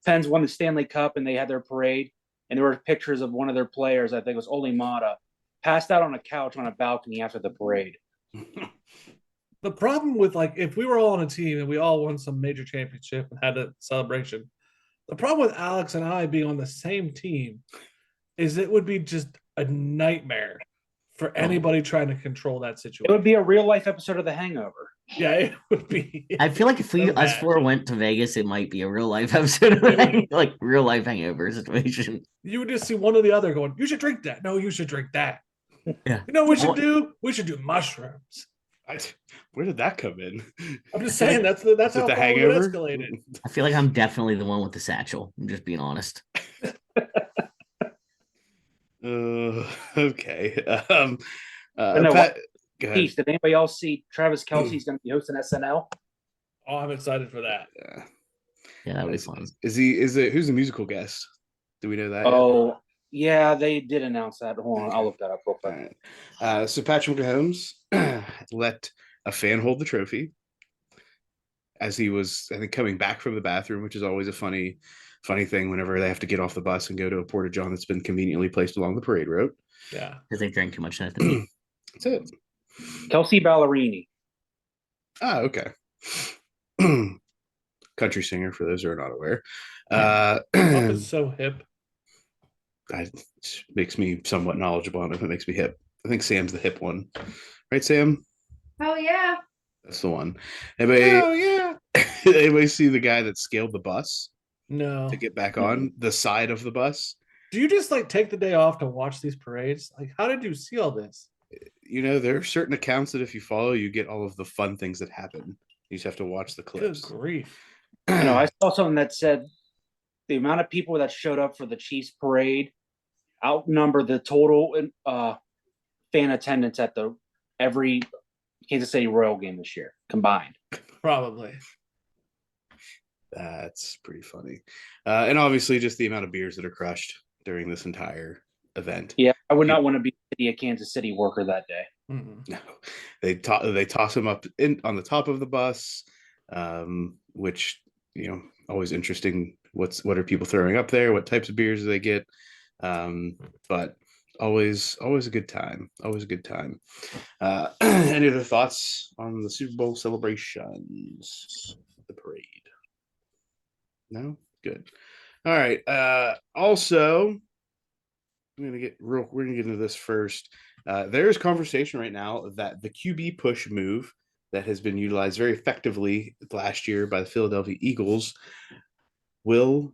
Pens won the Stanley Cup and they had their parade, and there were pictures of one of their players, I think it was Ole Mata, passed out on a couch on a balcony after the parade. The problem with, like, if we were all on a team and we all won some major championship and had a celebration, the problem with Alex and I being on the same team is it would be just a nightmare for anybody trying to control that It situation. would be a real life episode of The Hangover. Yeah, it would be. I feel like if we so us bad. four went to Vegas, it might be a real life episode of like real life hangover situation. You would just see one or the other going, "You should drink that." No, you should drink that. Yeah. You know what we should do? We should do mushrooms. Where did that come in? I'm just saying that's Is how it the far we hangover? escalated. I feel like I'm definitely the one with the satchel. I'm just being honest. Okay. But no, Pat, go ahead. Peace. Did anybody else see Travis Kelce's going to be hosting SNL? Oh, I'm excited for that. Yeah, that would be fun. Is it who's the musical guest? Do we know that? Oh, yeah, they did announce that. Hold on, I'll look that up real All quick. right. So Patrick Mahomes let a fan hold the trophy as he was, I think, coming back from the bathroom, which is always a funny thing whenever they have to get off the bus and go to a porta john that's been conveniently placed along the parade route. Yeah, Because they drank too much at the meet. That's it. Kelsey Ballerini. Ah, okay. Country singer, for those who are not aware. Muff is so hip. It makes me somewhat knowledgeable on it. It makes me hip. I think Sam's the hip one, right, Sam? Oh yeah. That's the one. Anybody? Oh yeah. Anybody see the guy that scaled the bus No. to get back on the side of the bus? Do you just like take the day off to watch these parades? Like, how did you see all this? You know, there are certain accounts that if you follow, you get all of the fun things that happen. You just have to watch the Good clips. grief. You know, I saw something that said the amount of people that showed up for the Chiefs parade outnumber the total fan attendance at every Kansas City Royal game this year combined. Probably. That's pretty funny. And obviously just the amount of beers that are crushed during this entire event. Yeah, I would not want to be a Kansas City worker that day. Mm-hmm. No, they toss him up on the top of the bus, which, you know, always interesting. What are people throwing up there? What types of beers do they get? But always a good time. Always a good time. Any other thoughts on the Super Bowl celebrations? The parade? No? Good. All right. Also, we're gonna get into this first. There's conversation right now that the QB push move that has been utilized very effectively last year by the Philadelphia Eagles will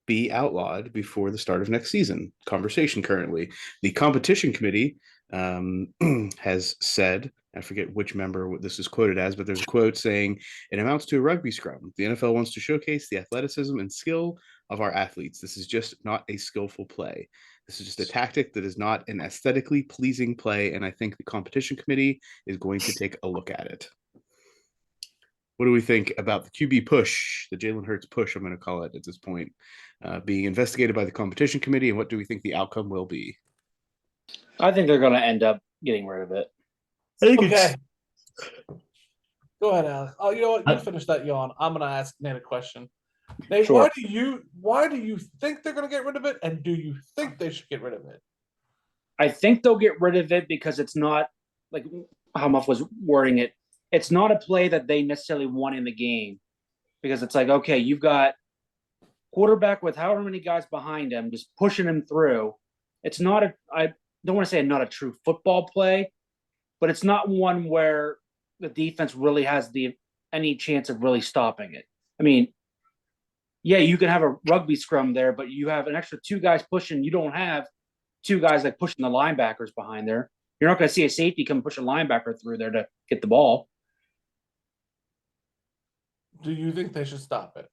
be outlawed before the start of next season. Conversation currently. The competition committee has said, I forget which member this is quoted as, but there's a quote saying, "It amounts to a rugby scrum. The NFL wants to showcase the athleticism and skill of our athletes. This is just not a skillful play. This is just a tactic that is not an aesthetically pleasing play, and I think the competition committee is going to take a look at it." What do we think about the QB push, the Jalen Hurts push, I'm going to call it at this point, being investigated by the competition committee, and what do we think the outcome will be? I think they're going to end up getting rid of it. I think Okay. Go ahead, Alex. Oh, you know what? You finish that yawn. I'm gonna ask Nate a question. Nate, Sure. why do you think they're gonna get rid of it? And do you think they should get rid of it? I think they'll get rid of it because it's not like how Muff was wording it. It's not a play that they necessarily want in the game because it's like, okay, you've got quarterback with however many guys behind him, just pushing him through. It's not I don't want to say not a true football play, but it's not one where the defense really has any chance of really stopping it. I mean, yeah, you can have a rugby scrum there, but you have an extra 2 guys pushing. You don't have 2 guys like pushing the linebackers behind there. You're not going to see a safety come push a linebacker through there to get the ball. Do you think they should stop it?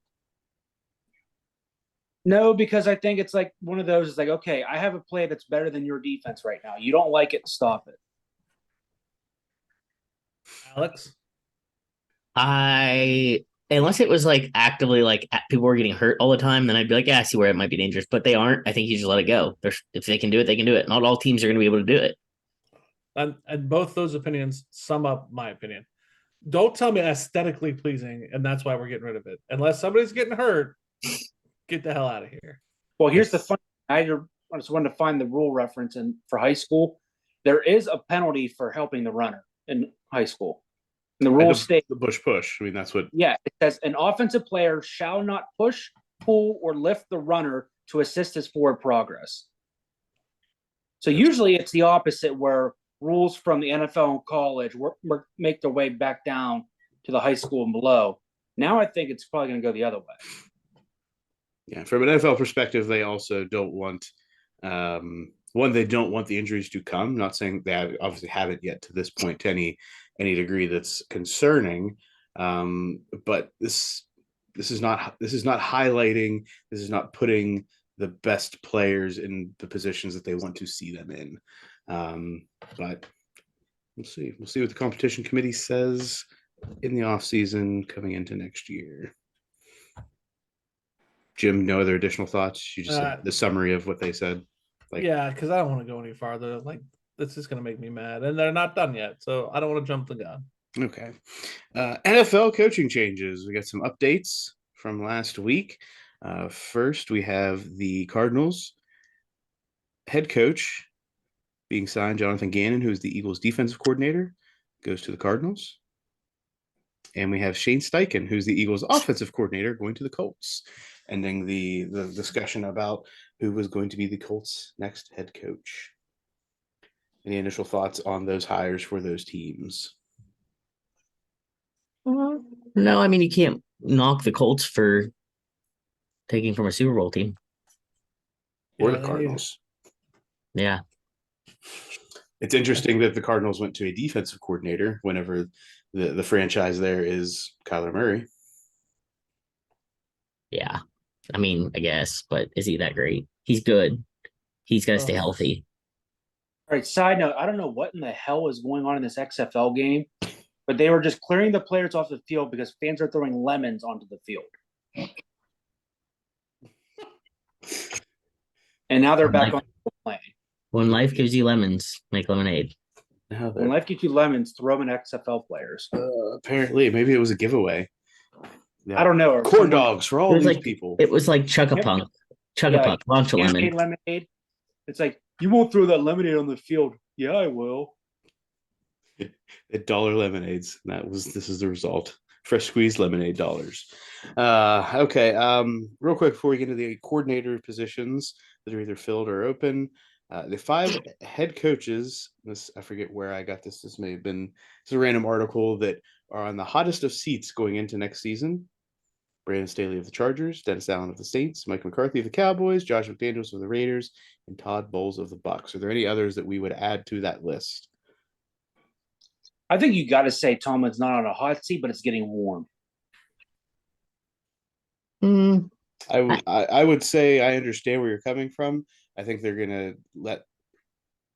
No, because I think it's like one of those. It's like, okay, I have a play that's better than your defense right now. You don't like it, stop it. Alex? Unless it was like actively like people were getting hurt all the time, then I'd be like, yeah, I see where it might be dangerous, but they aren't. I think you just let it go. If they can do it, they can do it. Not all teams are going to be able to do it. And both those opinions sum up my opinion. Don't tell me aesthetically pleasing, and that's why we're getting rid of it. Unless somebody's getting hurt, get the hell out of here. Well, here's the fun. I just wanted to find the rule reference and for high school, there is a penalty for helping the runner in high school. And the rules state the push. I mean, that's what. Yeah, it says an offensive player shall not push, pull, or lift the runner to assist his forward progress. So usually it's the opposite, where rules from the NFL and college make their way back down to the high school and below. Now I think it's probably going to go the other way. Yeah, from an NFL perspective, they also don't want they don't want the injuries to come. Not saying they obviously haven't yet to this point to any degree that's concerning. But this is not highlighting. This is not putting the best players in the positions that they want to see them in. But we'll see. We'll see what the competition committee says in the offseason coming into next year. Jim, no other additional thoughts? You just said the summary of what they said. Yeah, because I don't want to go any farther. Like, this is going to make me mad, and they're not done yet, so I don't want to jump the gun. Okay. NFL coaching changes. We got some updates from last week. First, we have the Cardinals head coach being signed, Jonathan Gannon, who's the Eagles defensive coordinator, goes to the Cardinals. And we have Shane Steichen, who's the Eagles offensive coordinator, going to the Colts, ending the discussion about who was going to be the Colts' next head coach. Any initial thoughts on those hires for those teams? No, I mean, you can't knock the Colts for taking from a Super Bowl team. Or the Cardinals. Yeah. It's interesting that the Cardinals went to a defensive coordinator whenever the franchise there is Kyler Murray. Yeah. I mean, I guess, but is he that great? He's good. He's got to stay healthy. All right, side note, I don't know what in the hell is going on in this XFL game, but they were just clearing the players off the field because fans are throwing lemons onto the field. And now they're back on playing. When life gives you lemons, make lemonade. When life gives you lemons, throw them in XFL players. Apparently, maybe it was a giveaway. Yeah. I don't know. Corn dogs for all these people. It was like Chuck-a-Punk. Chuck-a-Punk, launch a lemon. Lemonade. It's like, you won't throw that lemonade on the field. Yeah, I will. $1 lemonades. This is the result. Fresh squeezed lemonade dollars. Okay. Real quick before we get into the coordinator positions that are either filled or open. The 5 head coaches, I forget where I got this. This may have been a random article that are on the hottest of seats going into next season. Brandon Staley of the Chargers, Dennis Allen of the Saints, Mike McCarthy of the Cowboys, Josh McDaniels of the Raiders, and Todd Bowles of the Bucs. Are there any others that we would add to that list? I think you got to say Tomlin's not on a hot seat, but it's getting warm. I would say I understand where you're coming from. I think they're going to let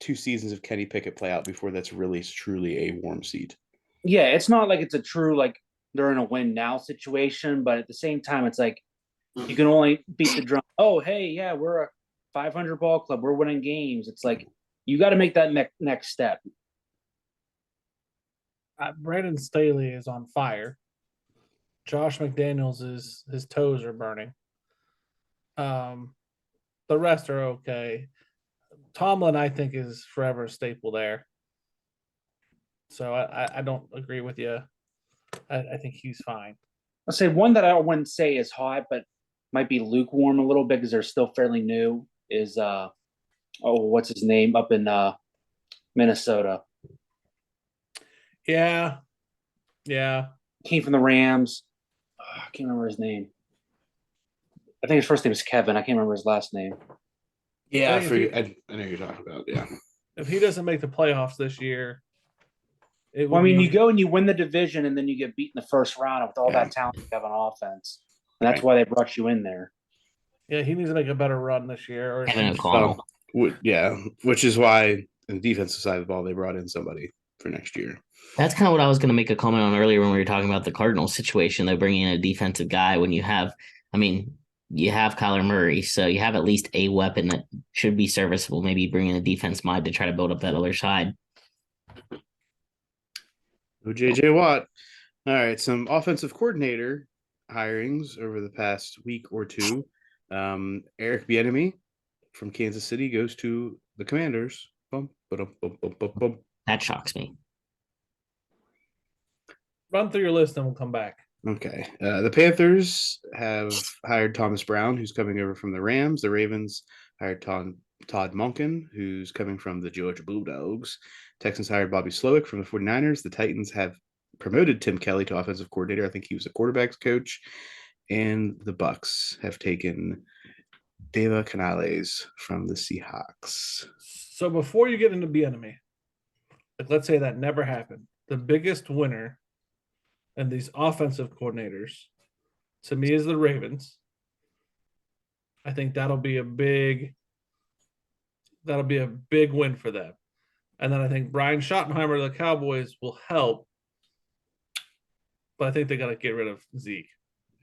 2 seasons of Kenny Pickett play out before that's really truly a warm seat. Yeah, it's not like it's a true, like, they're in a win now situation, but at the same time, it's like you can only beat the drum. Oh, hey, yeah, we're a 500 ball club. We're winning games. It's like you got to make that next step. Brandon Staley is on fire. Josh McDaniels his toes are burning. The rest are okay. Tomlin, I think, is forever a staple there. So I don't agree with you. I think he's fine. I'll say one that I wouldn't say is hot, but might be lukewarm a little bit because they're still fairly new is what's his name up in Minnesota. Yeah. came from the Rams. I can't remember his name. I think his first name is Kevin. I can't remember his last name. Yeah, I think I know who you're talking about. Yeah. if he doesn't make the playoffs this year, it would Well, I mean, be, you go and you win the division, and then you get beat in the first round with all Yeah. that talent you have on offense. And that's Right. why they brought you in there. yeah, he needs to make a better run this year. Or Kevin O'Connell. Which is why in the defensive side of the ball they brought in somebody for next year. That's kind of what I was going to make a comment on earlier when we were talking about the Cardinals situation. They're bringing in a defensive guy when you have, you have Kyler Murray, so you have at least a weapon that should be serviceable. Maybe bring in a defense mind to try to build up that other side. JJ Watt. All right, some offensive coordinator hirings over the past week or two. Eric Bieniemy from Kansas City goes to the Commanders. Bum, ba-dum, bum, bum, bum, bum. That shocks me. run through your list and we'll come back. Okay. The Panthers have hired Thomas Brown, who's coming over from the Rams. The Ravens hired Todd Monken, who's coming from the Georgia Bulldogs. Texans hired Bobby Slowick from the 49ers. The Titans have promoted Tim Kelly to offensive coordinator. I think he was a quarterback's coach. And the Bucks have taken Deva Canales from the Seahawks. So before you get into Bieniemy, like let's say that never happened. The biggest winner and these offensive coordinators to me is the Ravens. I think that'll be a big win for them. And then I think Brian Schottenheimer of the Cowboys will help. But I think they got to get rid of Zeke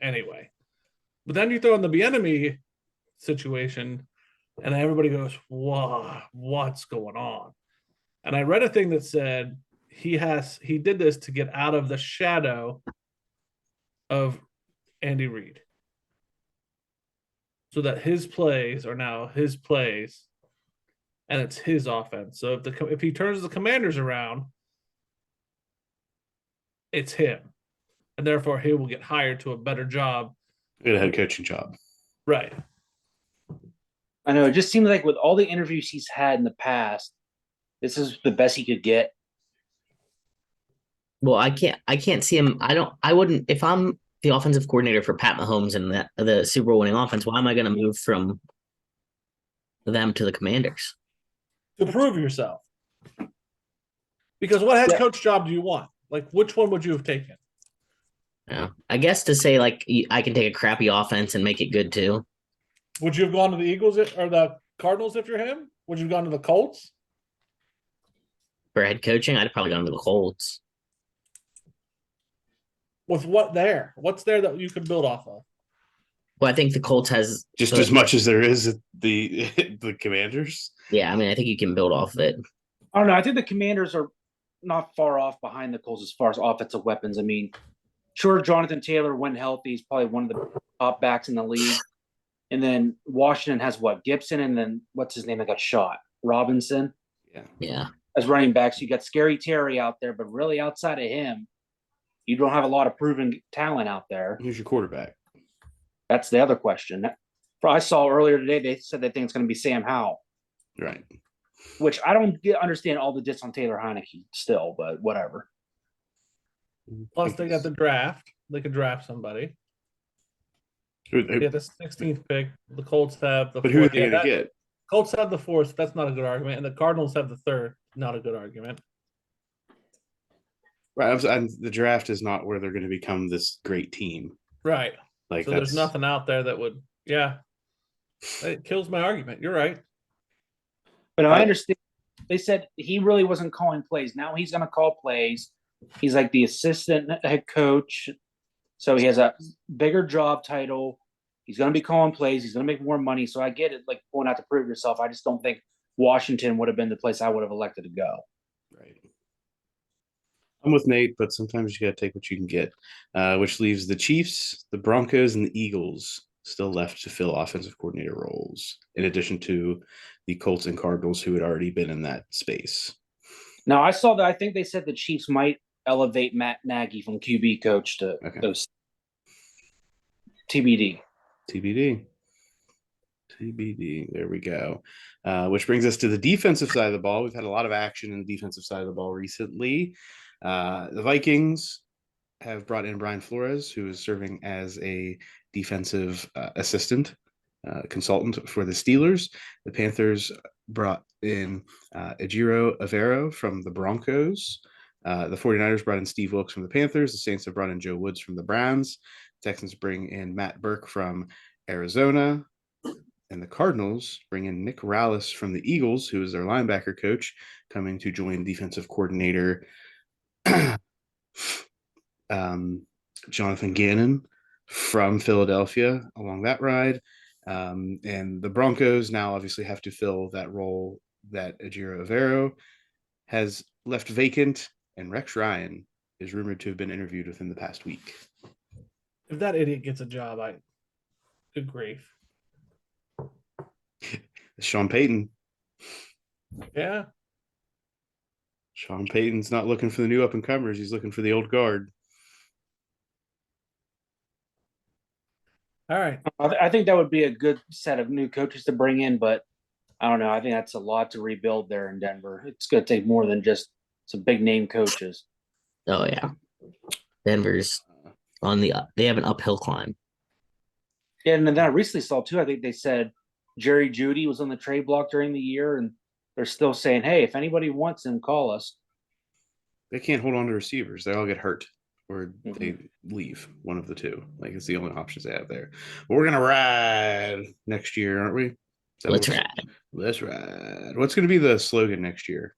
anyway. But then you throw in the Bieniemy situation and everybody goes, "Whoa, what's going on?" And I read a thing that said he did this to get out of the shadow of Andy Reid, so that his plays are now his plays, and it's his offense. So if he turns the Commanders around, it's him, and therefore he will get hired to a better job, Get a head coaching job. right? I know. It just seems like with all the interviews he's had in the past, this is the best he could get. Well, I can't see him. I wouldn't, if I'm the offensive coordinator for Pat Mahomes and the Super Bowl winning offense, why am I going to move from them to the Commanders? To prove yourself. Because what head coach job do you want? Like, which one would you have taken? Yeah, I guess to say like I can take a crappy offense and make it good too. Would you have gone to the Eagles or the Cardinals if you're him? Would you have gone to the Colts? For head coaching, I'd probably gone to the Colts. With what there? What's there that you could build off of? Well, I think the Colts has Just as much as there is at the Commanders. Yeah, I mean, I think you can build off of it. I don't know. I think the Commanders are not far off behind the Colts as far as offensive weapons. I mean, sure, Jonathan Taylor, when healthy, is probably one of the top backs in the league. And then Washington has what? Gibson, and then what's his name that got shot? Robinson. Yeah. As running backs, you got Scary Terry out there, but really outside of him, you don't have a lot of proven talent out there. Who's your quarterback? That's the other question. I saw earlier today, they said they think it's going to be Sam Howell. Right. Which I don't understand all the diss on Taylor Heineke still, but whatever. Plus, they got the draft. They could draft somebody. Yeah, the 16th pick. The Colts have the But who are fourth. they going to get? Colts have the fourth. That's not a good argument. And the Cardinals have the third. Not a good argument. Right. And the draft is not where they're going to become this great team. Right. Like so there's nothing out there that would, it kills my argument. You're right. But I understand. They said he really wasn't calling plays. Now he's going to call plays. He's like the assistant head coach. So he has a bigger job title. He's going to be calling plays. He's going to make more money. So I get it, like going out to prove yourself. I just don't think Washington would have been the place I would have elected to go. Right. I'm with Nate, but sometimes you got to take what you can get, which leaves the Chiefs, the Broncos, and the Eagles still left to fill offensive coordinator roles, in addition to the Colts and Cardinals, who had already been in that space. Now, I saw that. I think they said the Chiefs might elevate Matt Nagy from QB coach to those TBD. TBD. There we go. Which brings us to the defensive side of the ball. We've had a lot of action in the defensive side of the ball recently. The Vikings have brought in Brian Flores, who is serving as a defensive assistant consultant for the Steelers. The Panthers brought in Ejiro Avero from the Broncos. The 49ers brought in Steve Wilkes from the Panthers. The Saints have brought in Joe Woods from the Browns. Texans bring in Matt Burke from Arizona. And the Cardinals bring in Nick Rallis from the Eagles, who is their linebacker coach, coming to join defensive coordinator Jonathan Gannon from Philadelphia along that ride. And the Broncos now obviously have to fill that role that Ejiro Avero has left vacant, and Rex Ryan is rumored to have been interviewed within the past week. If that idiot gets a job, good grief. Sean Payton. Yeah. Sean Payton's not looking for the new up and comers. He's looking for the old guard. All right. I think that would be a good set of new coaches to bring in, but I don't know. I think that's a lot to rebuild there in Denver. It's going to take more than just some big name coaches. Oh yeah, Denver's on they have an uphill climb. Yeah, and then I recently saw too. I think they said Jerry Jeudy was on the trade block during the year, and they're still saying, "Hey, if anybody wants him, call us." They can't hold on to receivers. They all get hurt or they leave. One of the two. Like it's the only options they have there. But we're gonna ride next year, aren't we? Let's ride. Let's ride. What's gonna be the slogan next year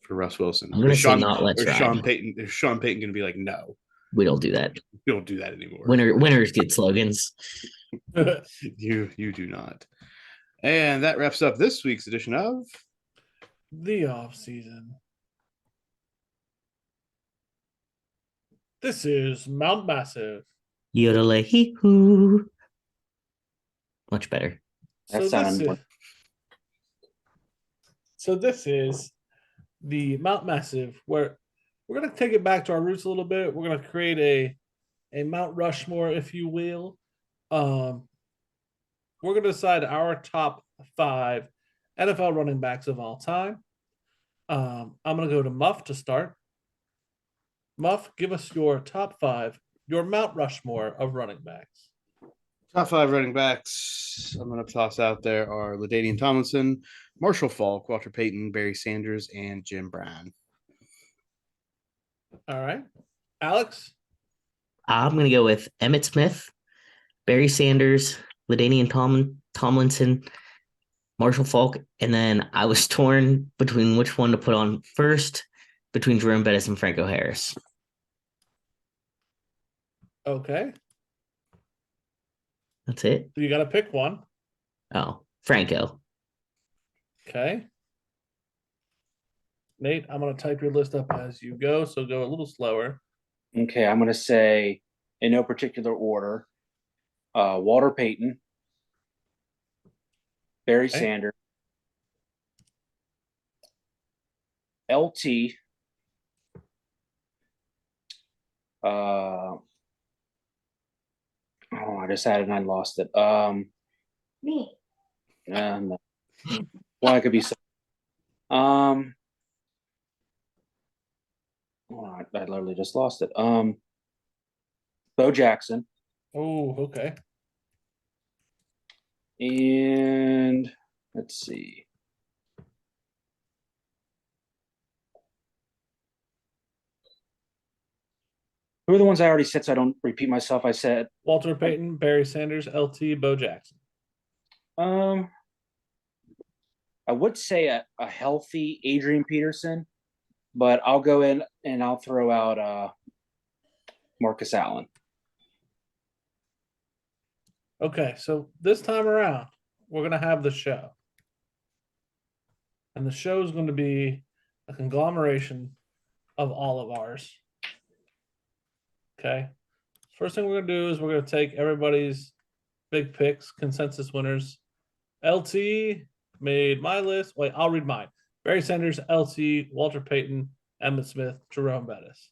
for Russ Wilson? I'm gonna say not let's ride. Sean Payton. Is Sean Payton gonna be like, no, We don't do that. we don't do that anymore. Winners get slogans. You do not. And that wraps up this week's edition of The Offseason. This is Mount Massive. Yodelay-hee-hoo. Much better. So this is the Mount Massive, where we're going to take it back to our roots a little bit. We're going to create a Mount Rushmore, if you will. We're going to decide our top 5 NFL running backs of all time. I'm going to go to Muff to start. Muff, give us your top 5, your Mount Rushmore of running backs. top 5 running backs. I'm going to toss out there are LaDainian Tomlinson, Marshall Faulk, Walter Payton, Barry Sanders, and Jim Brown. All right. Alex? I'm going to go with Emmitt Smith, Barry Sanders, LaDainian Tomlinson, Marshall Faulk, and then I was torn between which one to put on first, between Jerome Bettis and Franco Harris. Okay. That's it. You got to pick one. Oh, Franco. Okay. Nate, I'm going to type your list up as you go, so go a little slower. Okay, I'm going to say, in no particular order, Walter Payton, Barry Sanders, LT, I just had it and I lost it. Me. No. Well, I could be. I literally just lost it. Bo Jackson. Oh, okay. And let's see. Who are the ones I already said so I don't repeat myself? I said Walter Payton, Barry Sanders, LT, Bo Jackson. I would say a healthy Adrian Peterson, but I'll go in and I'll throw out Marcus Allen. Okay, so this time around, we're going to have the show. And the show is going to be a conglomeration of all of ours. Okay. First thing we're going to do is we're going to take everybody's big picks, consensus winners. LT made my list. Wait, I'll read mine. Barry Sanders, LT, Walter Payton, Emmitt Smith, Jerome Bettis.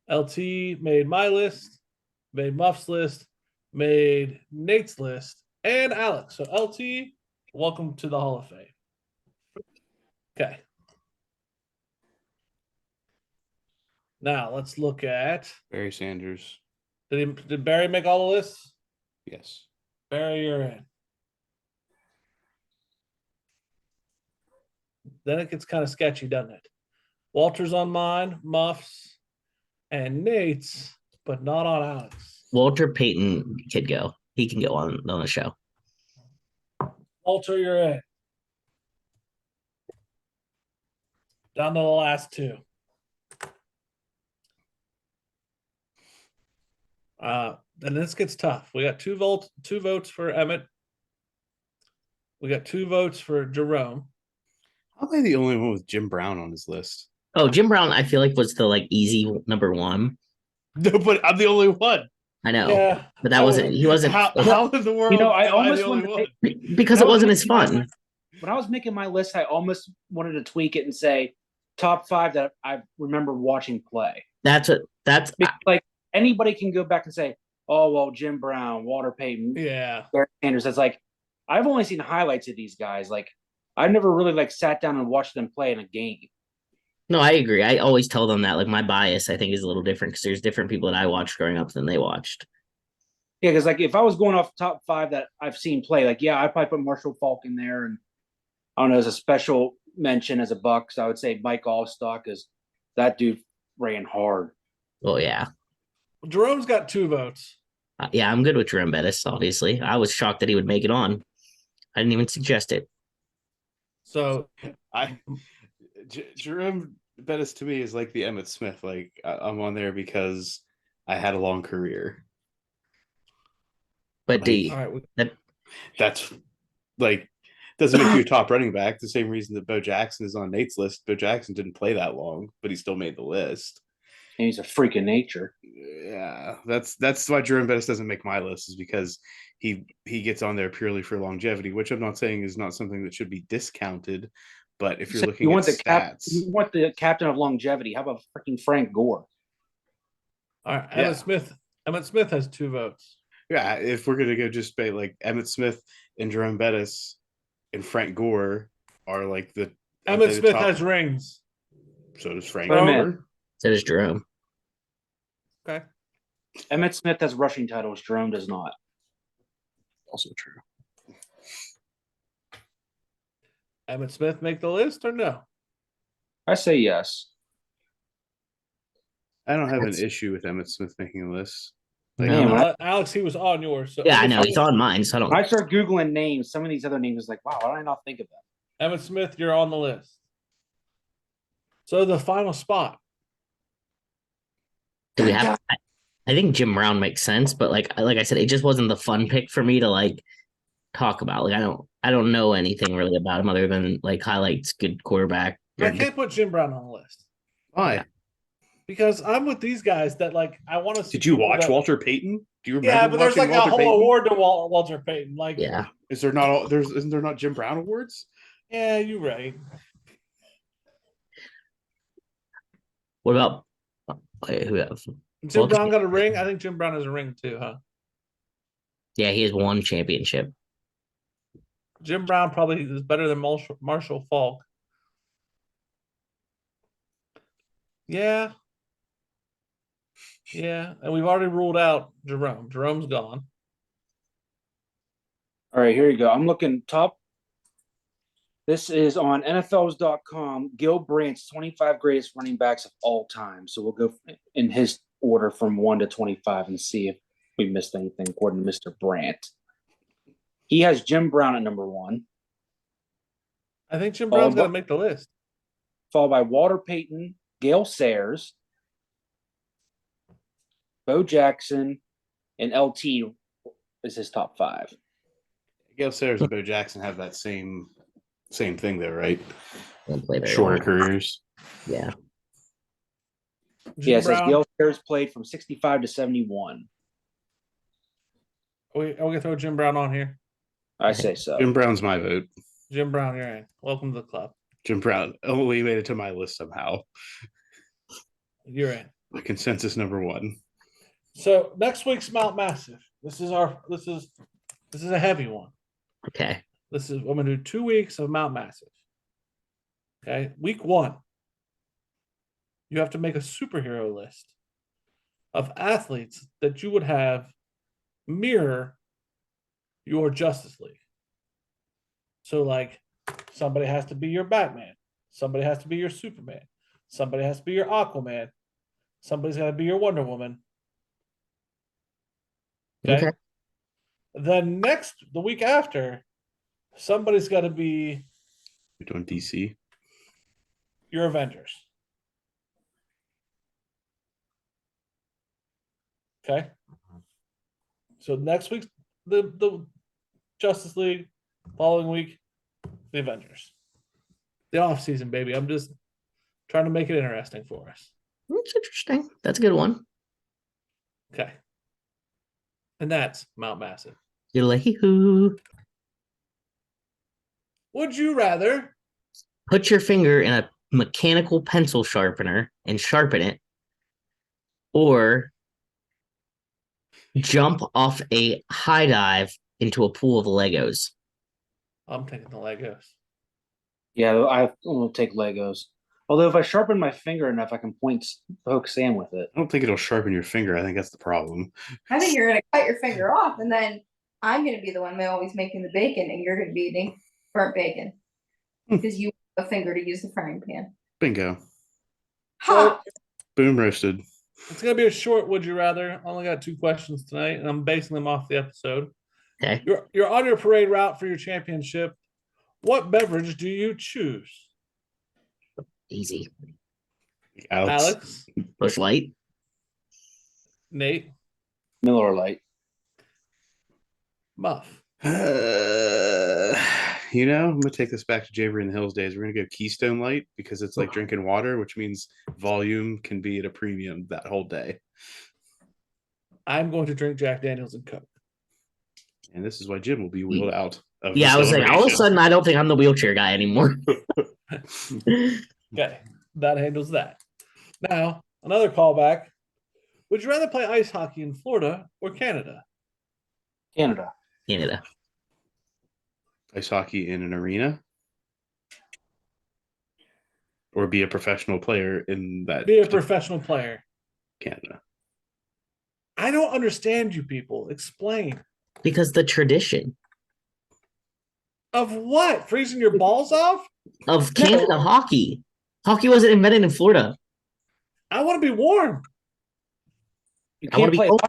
LT made my list, made Muff's list, made Nate's list, and Alex. So LT, welcome to the Hall of Fame. Okay. Now let's look at Barry Sanders. did Barry make all the lists? Yes. Barry, you're in. Then it gets kind of sketchy, doesn't it? Walter's on mine, Muff's, and Nate's, but not on Alex. Walter Payton could go. He can go on the show. Walter, you're in. Down to the last two. Then this gets tough. We got two votes for Emmett. We got 2 votes for Jerome. How am I the only one with Jim Brown on his list? Oh, Jim Brown, I feel like was the easy number one. No, but I'm the only one. I know, Yeah, but that wasn't. He wasn't How in the world? I am almost the only wanted one? because it wasn't as fun. When I was making my list, I almost wanted to tweak it and say top 5 that I remember watching play. That's Because, like anybody can go back and say, "Oh well, Jim Brown, Walter Payton, yeah. Barry Sanders." That's like I've only seen highlights of these guys. Like I've never really sat down and watched them play in a game. No, I agree. I always tell them that my bias I think is a little different because there's different people that I watched growing up than they watched. Yeah, because if I was going off top 5 that I've seen play, I'd probably put Marshall Falk in there, and I don't know, as a special mention as a Buck, so I would say Mike Allstock, because that dude ran hard. Well, yeah. Jerome's got 2 votes. Yeah, I'm good with Jerome Bettis, obviously. I was shocked that he would make it on. I didn't even suggest it. So Jerome Bettis to me is like the Emmitt Smith. I'm on there because I had a long career. But all right, That's doesn't make you a top running back. The same reason that Bo Jackson is on Nate's list. Bo Jackson didn't play that long, but he still made the list. And he's a freak of nature. Yeah, that's why Jerome Bettis doesn't make my list, is because he gets on there purely for longevity, which I'm not saying is not something that should be discounted. But if you're looking at stats, you want the captain of longevity. How about freaking Frank Gore? all right. Yeah. Emmett Smith has 2 votes. yeah, if we're gonna go just by Emmitt Smith and Jerome Bettis and Frank Gore are the Emmett Smith top? has rings. So does Frank Put him in. Gore. so does Jerome. Okay. Emmitt Smith has rushing titles. Jerome does not. Also true. Emmett Smith make the list or no? I say yes. I don't have That's- an issue with Emmitt Smith making a list. No. Alex, he was on yours. So Yeah, I know. He's on mine, so I When I don't. start Googling names, some of these other names is wow, why did I not think of that? Emmett Smith, you're on the list. So the final spot. Do we have? I think Jim Brown makes sense, but like I said, it just wasn't the fun pick for me to talk about. I don't know anything really about him other than highlights, good quarterback. I can't put Jim Brown on the list Why? because I'm with these guys that I want to see. Did you people watch that- Walter Payton? Do you remember? Yeah, but there's watching a Walter whole Payton? award to Walter Payton. Yeah, Is there not? Isn't there not Jim Brown awards? Yeah, you're right. what about who else? Jim Well, Brown got a ring. I think Jim Brown has a ring too, huh? Yeah, he has 1 championship. Jim Brown probably is better than Marshall Falk. Yeah. Yeah, and we've already ruled out Jerome. Jerome's gone. All right, here you go. I'm looking top. This is on NFLs.com. Gil Brandt's 25 greatest running backs of all time. So we'll go in his order from 1 to 25 and see if we missed anything according to Mr. Brandt. He has Jim Brown at number 1, I think Jim Brown's Oh, got to but- make the list. followed by Walter Payton, Gale Sayers, Bo Jackson, and LT is his top 5. Gail Sayers and Bo Jackson have that same thing though, right? Don't play very Shorter long. careers. Yeah, Jim Yeah, it says Brown. Gale Sayers played from 65 to 71. Are we gonna throw Jim Brown on here? I say so. Jim Brown's my vote. Jim Brown, you're in. Welcome to the club. Jim Brown. Oh, he made it to my list somehow. You're in. My consensus number 1. So next week's Mount Massive. This is a heavy one. okay. I'm gonna do 2 weeks of Mount Massive. Okay, week 1. you have to make a superhero list of athletes that you would have mirror your Justice League. So, like, somebody has to be your Batman, somebody has to be your Superman, somebody has to be your Aquaman, somebody's got to be your Wonder Woman. Okay. Then the week after, somebody's got to be You're doing DC. your Avengers. Okay. So next week's the Justice League, following week, the Avengers. The offseason, baby. I'm just trying to make it interesting for us. That's interesting. That's a good one. Okay. And that's Mount Massive. Yahoo. Would you rather Put your finger in a mechanical pencil sharpener and sharpen it, or jump off a high dive into a pool of Legos? I'm taking the Legos. Yeah, I'm gonna take Legos. Although if I sharpen my finger enough, I can poke Sam with it. I don't think it'll sharpen your finger. I think that's the problem. I think you're gonna cut your finger off, and then I'm gonna be the one always making the bacon, and you're gonna be eating burnt bacon because you have a finger to use the frying pan. Bingo. Ha! Boom roasted. It's gonna be a short would you rather. I only got 2 questions tonight, and I'm basing them off the episode. Okay. You're on your parade route for your championship. What beverage do you choose? Easy. Alex, Bush Light. Nate, Miller Lite. Muff. I'm gonna take this back to Jaber in the Hills days. We're gonna go Keystone Light because it's like drinking water, which means volume can be at a premium that whole day. I'm going to drink Jack Daniels and Coke. And this is why Jim will be wheeled out of Yeah, I was like, all of a sudden, I don't think I'm the wheelchair guy anymore. Okay, that handles that. Now, another callback. Would you rather play ice hockey in Florida or Canada? Canada. Canada. ice hockey in an arena, or be a professional player in that. Be a professional player. Canada. I don't understand you people. Explain. Because the tradition Of what? Freezing your balls off? of Canada hockey. Hockey wasn't invented in Florida. I want to be warm. You I wanna can't be play cold.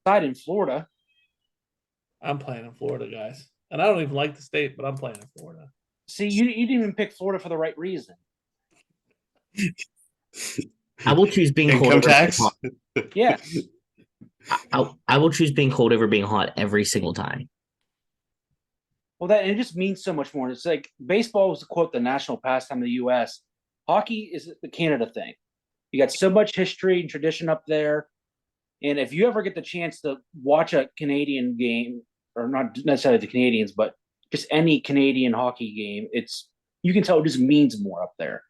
outside in Florida. I'm playing in Florida, guys. And I don't even like the state, but I'm playing in Florida. See, you didn't even pick Florida for the right reason. I will choose being cold. Income over tax. being hot. Yeah. I will choose being cold over being hot every single time. Well, that it just means so much more. It's like baseball was, quote, the national pastime of the U.S. Hockey is the Canada thing. You got so much history and tradition up there. And if you ever get the chance to watch a Canadian game, or not necessarily the Canadians, but just any Canadian hockey game, you can tell it just means more up there.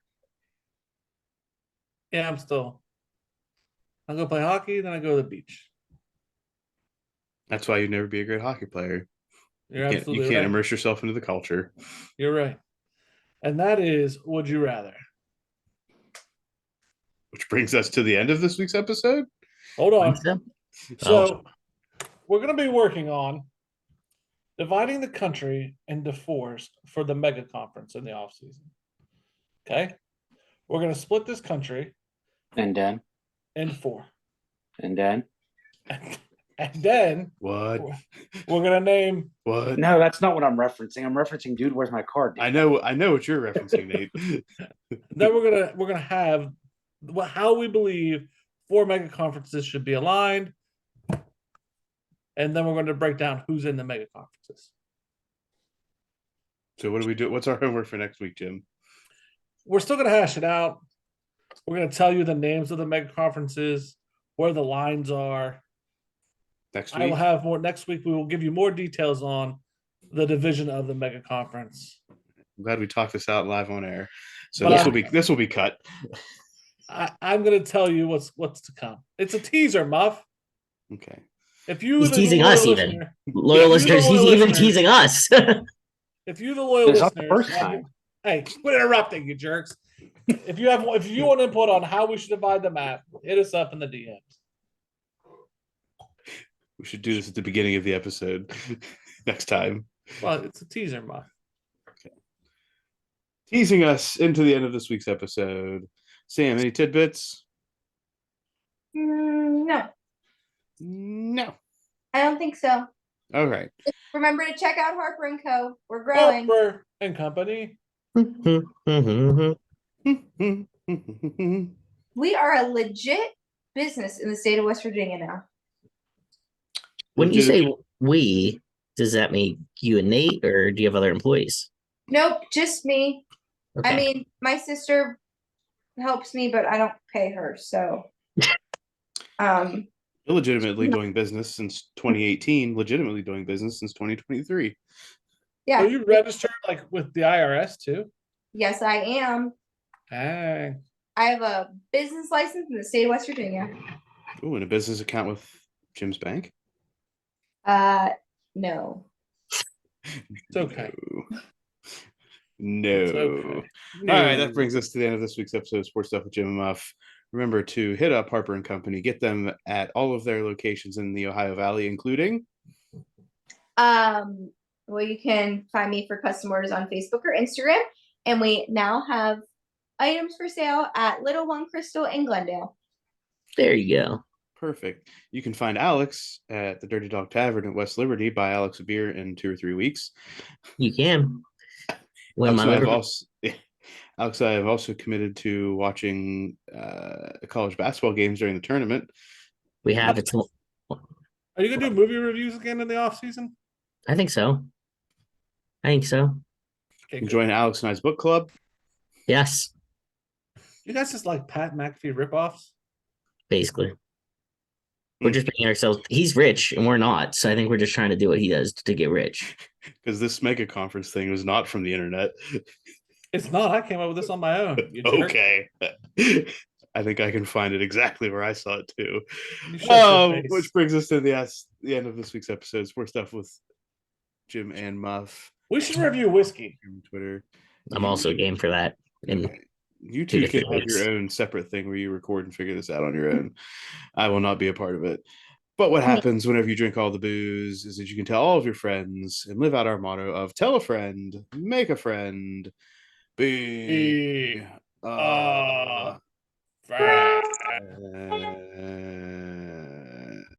Yeah, I'll go play hockey, then I go to the beach. That's why you'd never be a great hockey player. You're You absolutely can't right. immerse yourself into the culture. You're right. And that is would you rather? Which brings us to the end of this week's episode. Hold on. So, So we're going to be working on dividing the country into 4s for the mega conference in the offseason. Okay? We're going to split this country And then, into 4. and then. And then What? we're going to name What? No, that's not what I'm referencing. I'm referencing, dude, where's my card? Dude? I know what you're referencing, Nate. then we're going to have how we believe 4 mega conferences should be aligned. And then we're going to break down who's in the mega conferences. So what do we do? What's our homework for next week, Jim? We're still going to hash it out. We're going to tell you the names of the mega conferences, where the lines are. Next I will week? have more next week. We will give you more details on the division of the mega conference. I'm glad we talked this out live on air. So But this will be cut. I'm going to tell you what's to come. It's a teaser, Muff. Okay. If you He's the teasing loyal us even. listener- loyal you listeners, the he's loyal even listeners- teasing us. If you the loyal It's not the listeners, first time. hey, quit interrupting, you jerks. If you want input on how we should divide the map, hit us up in the DMs. We should do this at the beginning of the episode next time. Well, it's a teaser, Muff. Teasing us into the end of this week's episode. Sam, any tidbits? No, No. I don't think so. All right. Remember to check out Harper & Co. We're growing. Harper and Company. We are a legit business in the state of West Virginia now. When you say we, does that mean you and Nate, or do you have other employees? Nope, just me. Okay. I mean, my sister helps me, but I don't pay her, so. Illegitimately doing business since 2018, legitimately doing business since 2023. Yeah. Are you registered like with the IRS too? Yes, I am. Hey. I have a business license in the state of West Virginia. Oh, and a business account with Jim's bank? No. It's okay. No. It's okay. All right, that brings us to the end of this week's episode of Sports Stuff with Jim and Muff. Remember to hit up Harper and Company. Get them at all of their locations in the Ohio Valley, including. Well, you can find me for custom orders on Facebook or Instagram, and we now have items for sale at Little One Crystal in Glendale. There you go. Perfect. You can find Alex at the Dirty Dog Tavern at West Liberty. Buy Alex a beer in 2 or 3 weeks. You can. When Alex, my Alex, I have also committed to watching college basketball games during the tournament. we have it's. Are you gonna do movie reviews again in the off season? I think so. Okay, You can join Alex and I's book club. Yes, You guys just like Pat McAfee ripoffs? basically. We're just making ourselves. He's rich and we're not, so I think we're just trying to do what he does to get rich. Because this mega conference thing was not from the internet. It's not. I came up with this on my own. You jerk. Okay. I think I can find it exactly where I saw it too. You shut your face. Which brings us to the end of this week's episode. Sports Stuff with Jim and Muff. We should review whiskey. On Twitter. I'm also game for that. And Okay. You two two can different have your weeks. own separate thing where you record and figure this out on your own. I will not be a part of it. But what happens whenever you drink all the booze is that you can tell all of your friends and live out our motto of tell a friend, make a friend, be Friend. friend.